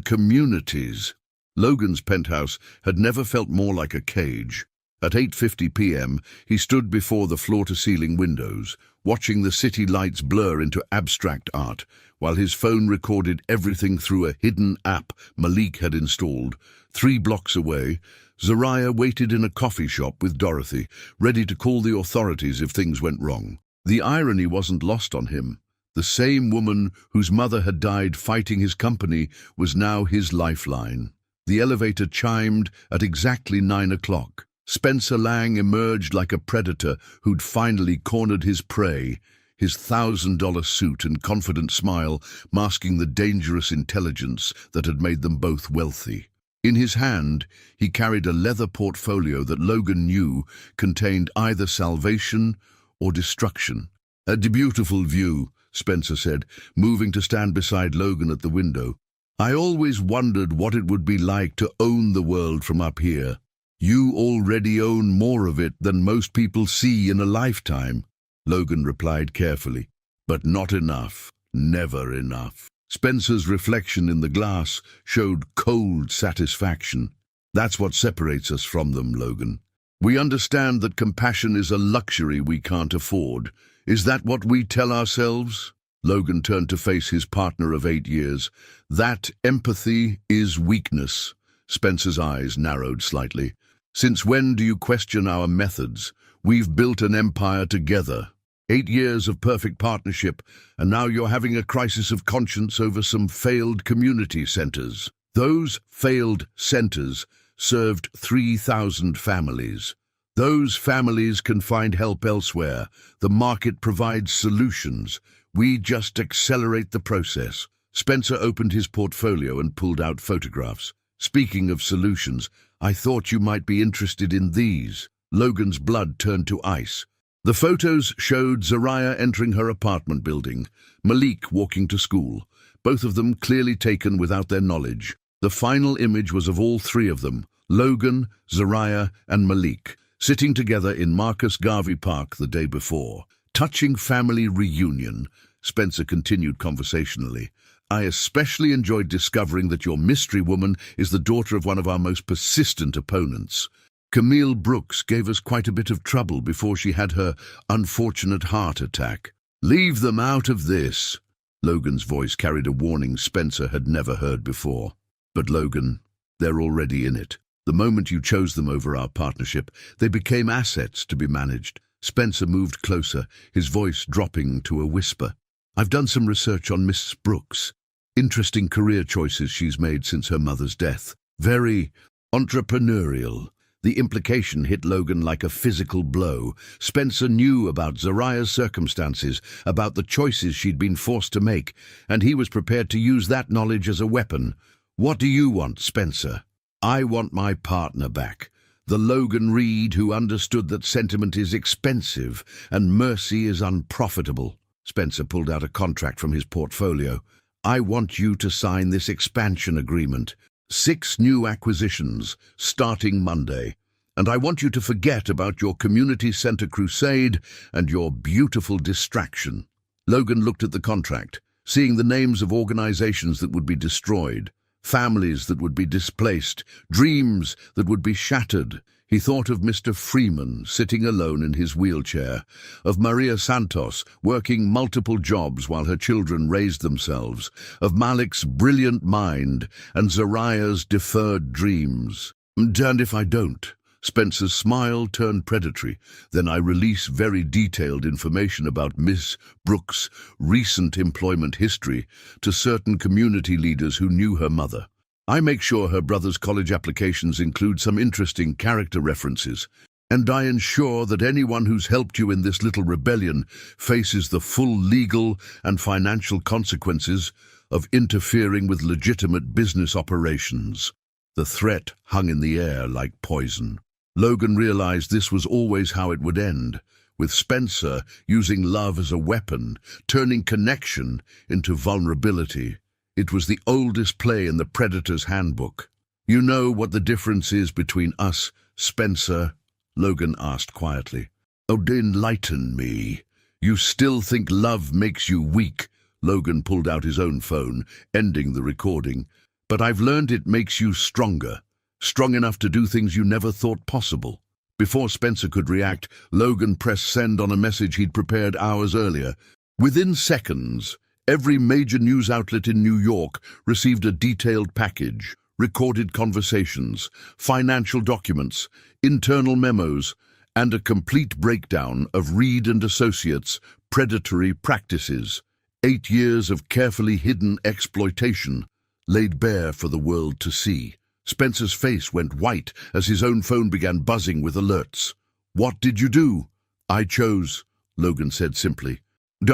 communities." Logan's penthouse had never felt more like a cage. At 8:50 p.m., he stood before the floor-to-ceiling windows, watching the city lights blur into abstract art, while his phone recorded everything through a hidden app Malik had installed. 3 blocks away, Zariah waited in a coffee shop with Dorothy, ready to call the authorities if things went wrong. The irony wasn't lost on him. The same woman whose mother had died fighting his company was now his lifeline. The elevator chimed at exactly 9 o'clock. Spencer Lang emerged like a predator who'd finally cornered his prey, his $1,000 suit and confident smile masking the dangerous intelligence that had made them both wealthy. In his hand, he carried a leather portfolio that Logan knew contained either salvation or destruction. "A beautiful view," Spencer said, moving to stand beside Logan at the window. "I always wondered what it would be like to own the world from up here." "You already own more of it than most people see in a lifetime," Logan replied carefully. "But not enough. Never enough." Spencer's reflection in the glass showed cold satisfaction. "That's what separates us from them, Logan. We understand that compassion is a luxury we can't afford. Is that what we tell ourselves?" Logan turned to face his partner of 8 years. "That empathy is weakness." Spencer's eyes narrowed slightly. "Since when do you question our methods? We've built an empire together. 8 years of perfect partnership, and now you're having a crisis of conscience over some failed community centers. Those failed centers served 3,000 families. Those families can find help elsewhere. The market provides solutions. We just accelerate the process." Spencer opened his portfolio and pulled out photographs. Speaking of solutions, I thought you might be interested in these. Logan's blood turned to ice. The photos showed Zariah entering her apartment building, Malik walking to school, both of them clearly taken without their knowledge. The final image was of all three of them, Logan, Zariah, and Malik, sitting together in Marcus Garvey Park the day before. Touching family reunion, Spencer continued conversationally. I especially enjoyed discovering that your mystery woman is the daughter of one of our most persistent opponents. Camille Brooks gave us quite a bit of trouble before she had her unfortunate heart attack. Leave them out of this. Logan's voice carried a warning Spencer had never heard before. But Logan, they're already in it. The moment you chose them over our partnership, they became assets to be managed. Spencer moved closer, his voice dropping to a whisper. I've done some research on Miss Brooks. Interesting career choices she's made since her mother's death. Very entrepreneurial. The implication hit Logan like a physical blow. Spencer knew about Zariah's circumstances, about the choices she'd been forced to make, and he was prepared to use that knowledge as a weapon. What do you want, Spencer? I want my partner back. The Logan Reed who understood that sentiment is expensive and mercy is unprofitable. Spencer pulled out a contract from his portfolio. I want you to sign this expansion agreement. 6 new acquisitions, starting Monday. And I want you to forget about your community center crusade and your beautiful distraction. Logan looked at the contract, seeing the names of organizations that would be destroyed, families that would be displaced, dreams that would be shattered. He thought of Mr. Freeman sitting alone in his wheelchair, of Maria Santos working multiple jobs while her children raised themselves, of Malik's brilliant mind and Zariah's deferred dreams. And if I don't? Spencer's smile turned predatory. Then I release very detailed information about Miss Brooks' recent employment history to certain community leaders who knew her mother. I make sure her brother's college applications include some interesting character references, and I ensure that anyone who's helped you in this little rebellion faces the full legal and financial consequences of interfering with legitimate business operations. The threat hung in the air like poison. Logan realized this was always how it would end, with Spencer using love as a weapon, turning connection into vulnerability. It was the oldest play in the Predator's handbook. You know what the difference is between us, Spencer? Logan asked quietly. Oh, enlighten me. You still think love makes you weak? Logan pulled out his own phone, ending the recording. But I've learned it makes you stronger. Strong enough to do things you never thought possible. Before Spencer could react, Logan pressed send on a message he'd prepared hours earlier. Within seconds, every major news outlet in New York received a detailed package, recorded conversations, financial documents, internal memos, and a complete breakdown of Reed and Associates' predatory practices. 8 years of carefully hidden exploitation laid bare for the world to see. Spencer's face went white as his own phone began buzzing with alerts. What did you do? I chose, Logan said simply.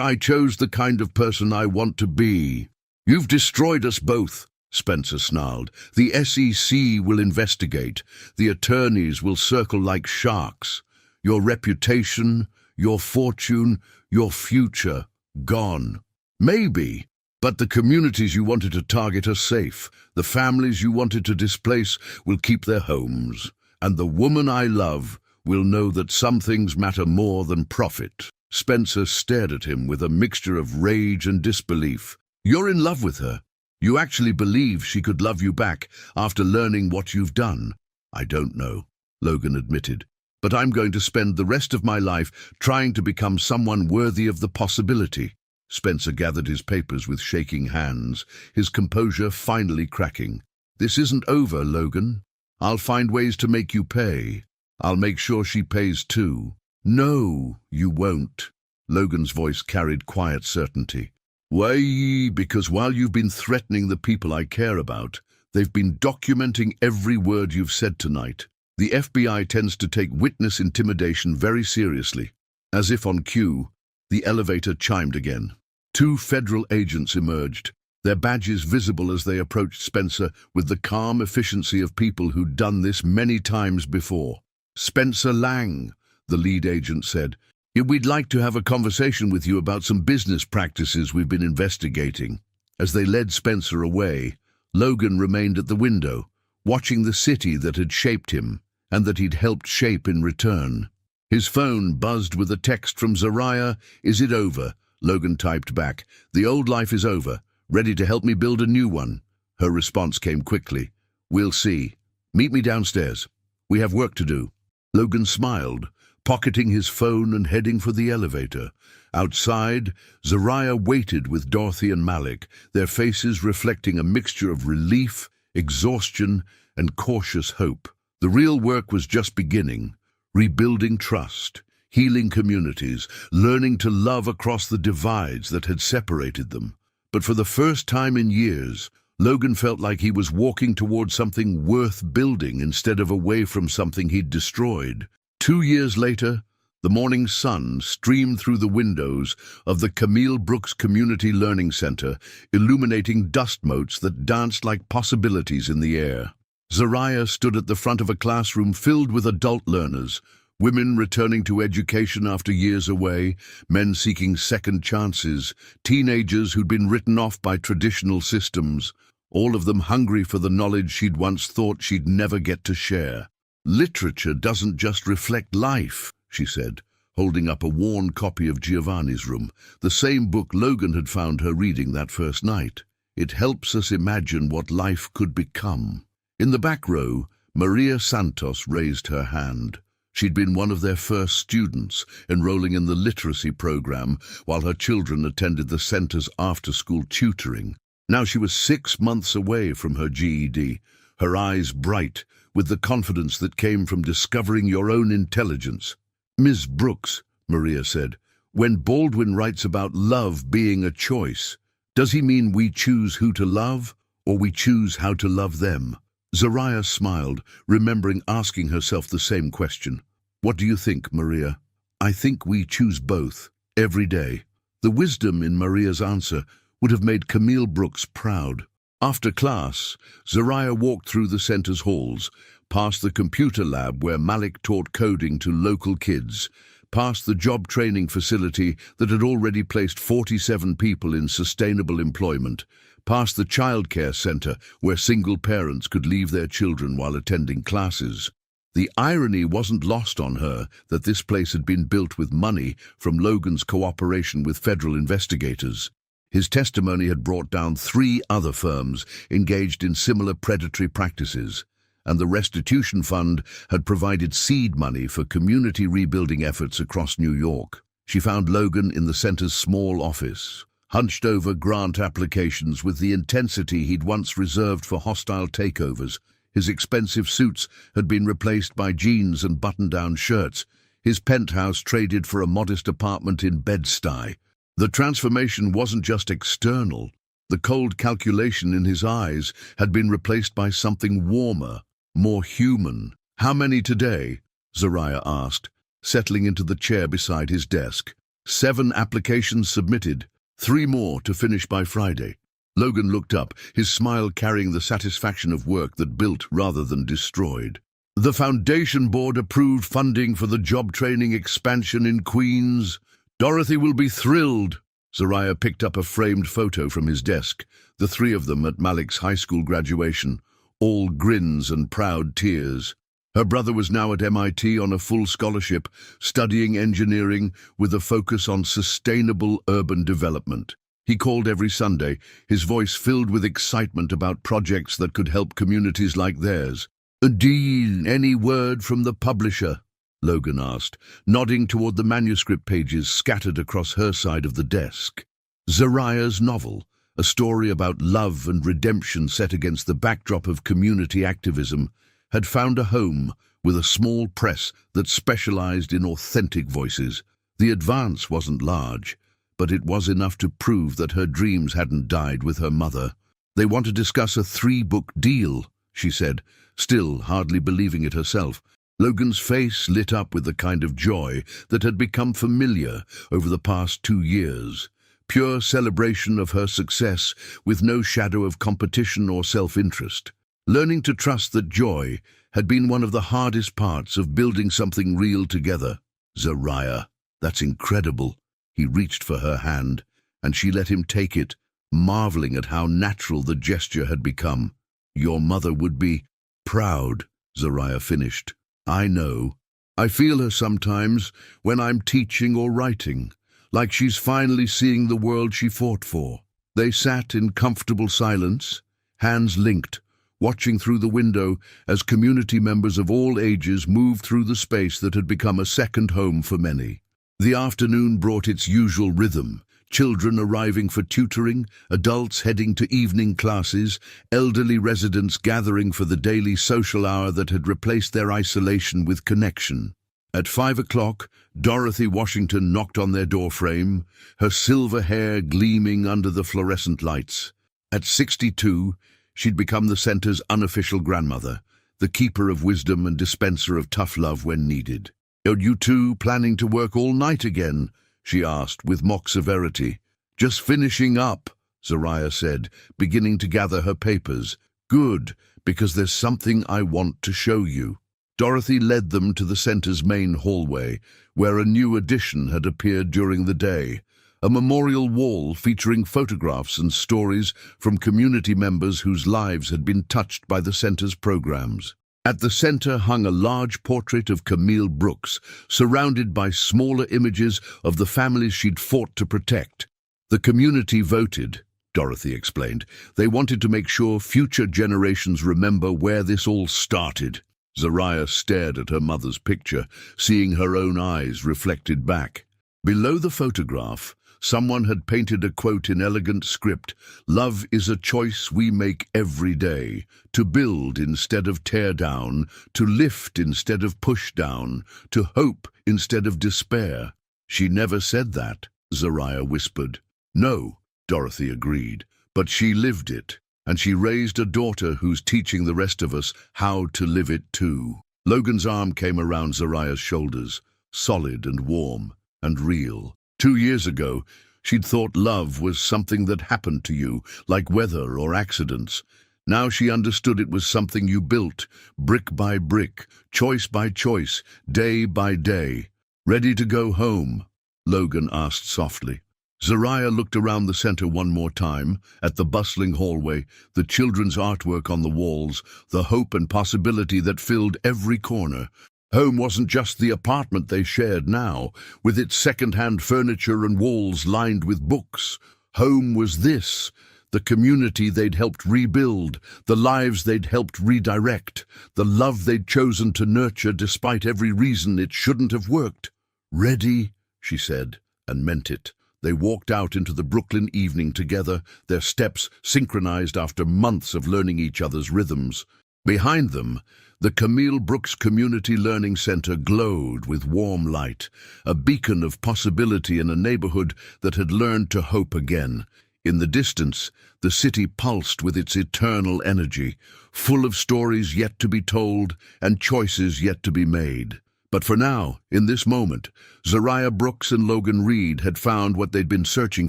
I chose the kind of person I want to be. You've destroyed us both, Spencer snarled. The SEC will investigate. The attorneys will circle like sharks. Your reputation, your fortune, your future, gone. Maybe. But the communities you wanted to target are safe. The families you wanted to displace will keep their homes. And the woman I love will know that some things matter more than profit. Spencer stared at him with a mixture of rage and disbelief. You're in love with her. You actually believe she could love you back after learning what you've done. I don't know, Logan admitted. But I'm going to spend the rest of my life trying to become someone worthy of the possibility. Spencer gathered his papers with shaking hands, his composure finally cracking. This isn't over, Logan. I'll find ways to make you pay. I'll make sure she pays too. No, you won't. Logan's voice carried quiet certainty. Why? Because while you've been threatening the people I care about, they've been documenting every word you've said tonight. The FBI tends to take witness intimidation very seriously. As if on cue, the elevator chimed again. 2 federal agents emerged, their badges visible as they approached Spencer with the calm efficiency of people who'd done this many times before. "Spencer Lang," the lead agent said. "We'd like to have a conversation with you about some business practices we've been investigating." As they led Spencer away, Logan remained at the window, watching the city that had shaped him and that he'd helped shape in return. His phone buzzed with a text from Zariah. "Is it over?" Logan typed back. "The old life is over. Ready to help me build a new one?" Her response came quickly. "We'll see. Meet me downstairs. We have work to do." Logan smiled, pocketing his phone and heading for the elevator. Outside, Zariah waited with Dorothy and Malik, their faces reflecting a mixture of relief, exhaustion, and cautious hope. The real work was just beginning, rebuilding trust, healing communities, learning to love across the divides that had separated them. But for the first time in years, Logan felt like he was walking towards something worth building instead of away from something he'd destroyed. 2 years later, the morning sun streamed through the windows of the Camille Brooks Community Learning Center, illuminating dust motes that danced like possibilities in the air. Zariah stood at the front of a classroom filled with adult learners, women returning to education after years away, men seeking second chances, teenagers who'd been written off by traditional systems, all of them hungry for the knowledge she'd once thought she'd never get to share. "Literature doesn't just reflect life," she said, holding up a worn copy of Giovanni's Room, the same book Logan had found her reading that first night. "It helps us imagine what life could become." In the back row, Maria Santos raised her hand. She'd been one of their first students, enrolling in the literacy program while her children attended the center's after-school tutoring. Now she was 6 months away from her GED, her eyes bright with the confidence that came from discovering your own intelligence. "Ms. Brooks," Maria said, "when Baldwin writes about love being a choice, does he mean we choose who to love, or we choose how to love them?" Zariah smiled, remembering asking herself the same question. "What do you think, Maria?" "I think we choose both, every day." The wisdom in Maria's answer would have made Camille Brooks proud. After class, Zariah walked through the center's halls, past the computer lab where Malik taught coding to local kids, past the job training facility that had already placed 47 people in sustainable employment, past the childcare center where single parents could leave their children while attending classes. The irony wasn't lost on her that this place had been built with money from Logan's cooperation with federal investigators. His testimony had brought down 3 other firms engaged in similar predatory practices, and the restitution fund had provided seed money for community rebuilding efforts across New York. She found Logan in the center's small office, hunched over grant applications with the intensity he'd once reserved for hostile takeovers. His expensive suits had been replaced by jeans and button-down shirts, his penthouse traded for a modest apartment in Bed-Stuy. The transformation wasn't just external. The cold calculation in his eyes had been replaced by something warmer, more human. "How many today?" Zariah asked, settling into the chair beside his desk. 7 applications submitted, 3 more to finish by Friday. Logan looked up, his smile carrying the satisfaction of work that built rather than destroyed. "The Foundation Board approved funding for the job training expansion in Queens. Dorothy will be thrilled." Zariah picked up a framed photo from his desk, the 3 of them at Malik's high school graduation, all grins and proud tears. Her brother was now at MIT on a full scholarship, studying engineering with a focus on sustainable urban development. He called every Sunday, his voice filled with excitement about projects that could help communities like theirs. "A deal, any word from the publisher?" Logan asked, nodding toward the manuscript pages scattered across her side of the desk. Zariah's novel, a story about love and redemption set against the backdrop of community activism, had found a home with a small press that specialized in authentic voices. The advance wasn't large, but it was enough to prove that her dreams hadn't died with her mother. "They want to discuss a 3-book deal," she said, still hardly believing it herself. Logan's face lit up with the kind of joy that had become familiar over the past 2 years. pure celebration of her success with no shadow of competition or self-interest. Learning to trust that joy had been one of the hardest parts of building something real together. Zariah, that's incredible. He reached for her hand, and she let him take it, marveling at how natural the gesture had become. Your mother would be proud, Zariah finished. I know. I feel her sometimes when I'm teaching or writing, like she's finally seeing the world she fought for. They sat in comfortable silence, hands linked, watching through the window as community members of all ages moved through the space that had become a second home for many. The afternoon brought its usual rhythm, children arriving for tutoring, adults heading to evening classes, elderly residents gathering for the daily social hour that had replaced their isolation with connection. At 5 o'clock, Dorothy Washington knocked on their doorframe, her silver hair gleaming under the fluorescent lights. At 62, she'd become the center's unofficial grandmother, the keeper of wisdom and dispenser of tough love when needed. "Are you two planning to work all night again?" she asked with mock severity. "Just finishing up," Zariah said, beginning to gather her papers. "Good, because there's something I want to show you." Dorothy led them to the center's main hallway, where a new addition had appeared during the day. A memorial wall featuring photographs and stories from community members whose lives had been touched by the center's programs. At the center hung a large portrait of Camille Brooks, surrounded by smaller images of the families she'd fought to protect. The community voted, Dorothy explained. They wanted to make sure future generations remember where this all started. Zariah stared at her mother's picture, seeing her own eyes reflected back. Below the photograph, someone had painted a quote in elegant script: "Love is a choice we make every day, to build instead of tear down, to lift instead of push down, to hope instead of despair." "She never said that," Zariah whispered. "No," Dorothy agreed, "but she lived it, and she raised a daughter who's teaching the rest of us how to live it too." Logan's arm came around Zariah's shoulders, solid and warm and real. 2 years ago, she'd thought love was something that happened to you, like weather or accidents. Now she understood it was something you built, brick by brick, choice by choice, day by day. "Ready to go home?" Logan asked softly. Zariah looked around the center one more time, at the bustling hallway, the children's artwork on the walls, the hope and possibility that filled every corner. Home wasn't just the apartment they shared now, with its second-hand furniture and walls lined with books. Home was this, the community they'd helped rebuild, the lives they'd helped redirect, the love they'd chosen to nurture despite every reason it shouldn't have worked. "Ready?" she said, and meant it. They walked out into the Brooklyn evening together, their steps synchronized after months of learning each other's rhythms. Behind them, the Camille Brooks Community Learning Center glowed with warm light, a beacon of possibility in a neighborhood that had learned to hope again. In the distance, the city pulsed with its eternal energy, full of stories yet to be told and choices yet to be made. But for now, in this moment, Zariah Brooks and Logan Reed had found what they'd been searching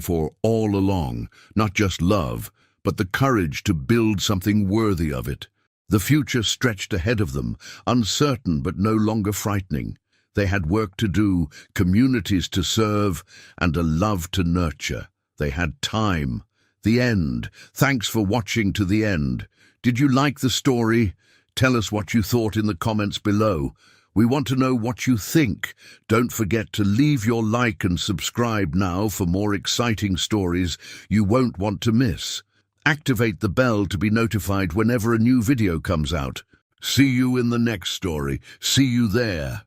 for all along, not just love, but the courage to build something worthy of it. The future stretched ahead of them, uncertain but no longer frightening. They had work to do, communities to serve, and a love to nurture. They had time. The end. Thanks for watching to the end. Did you like the story? Tell us what you thought in the comments below. We want to know what you think. Don't forget to leave your like and subscribe now for more exciting stories you won't want to miss. Activate the bell to be notified whenever a new video comes out. See you in the next story. See you there.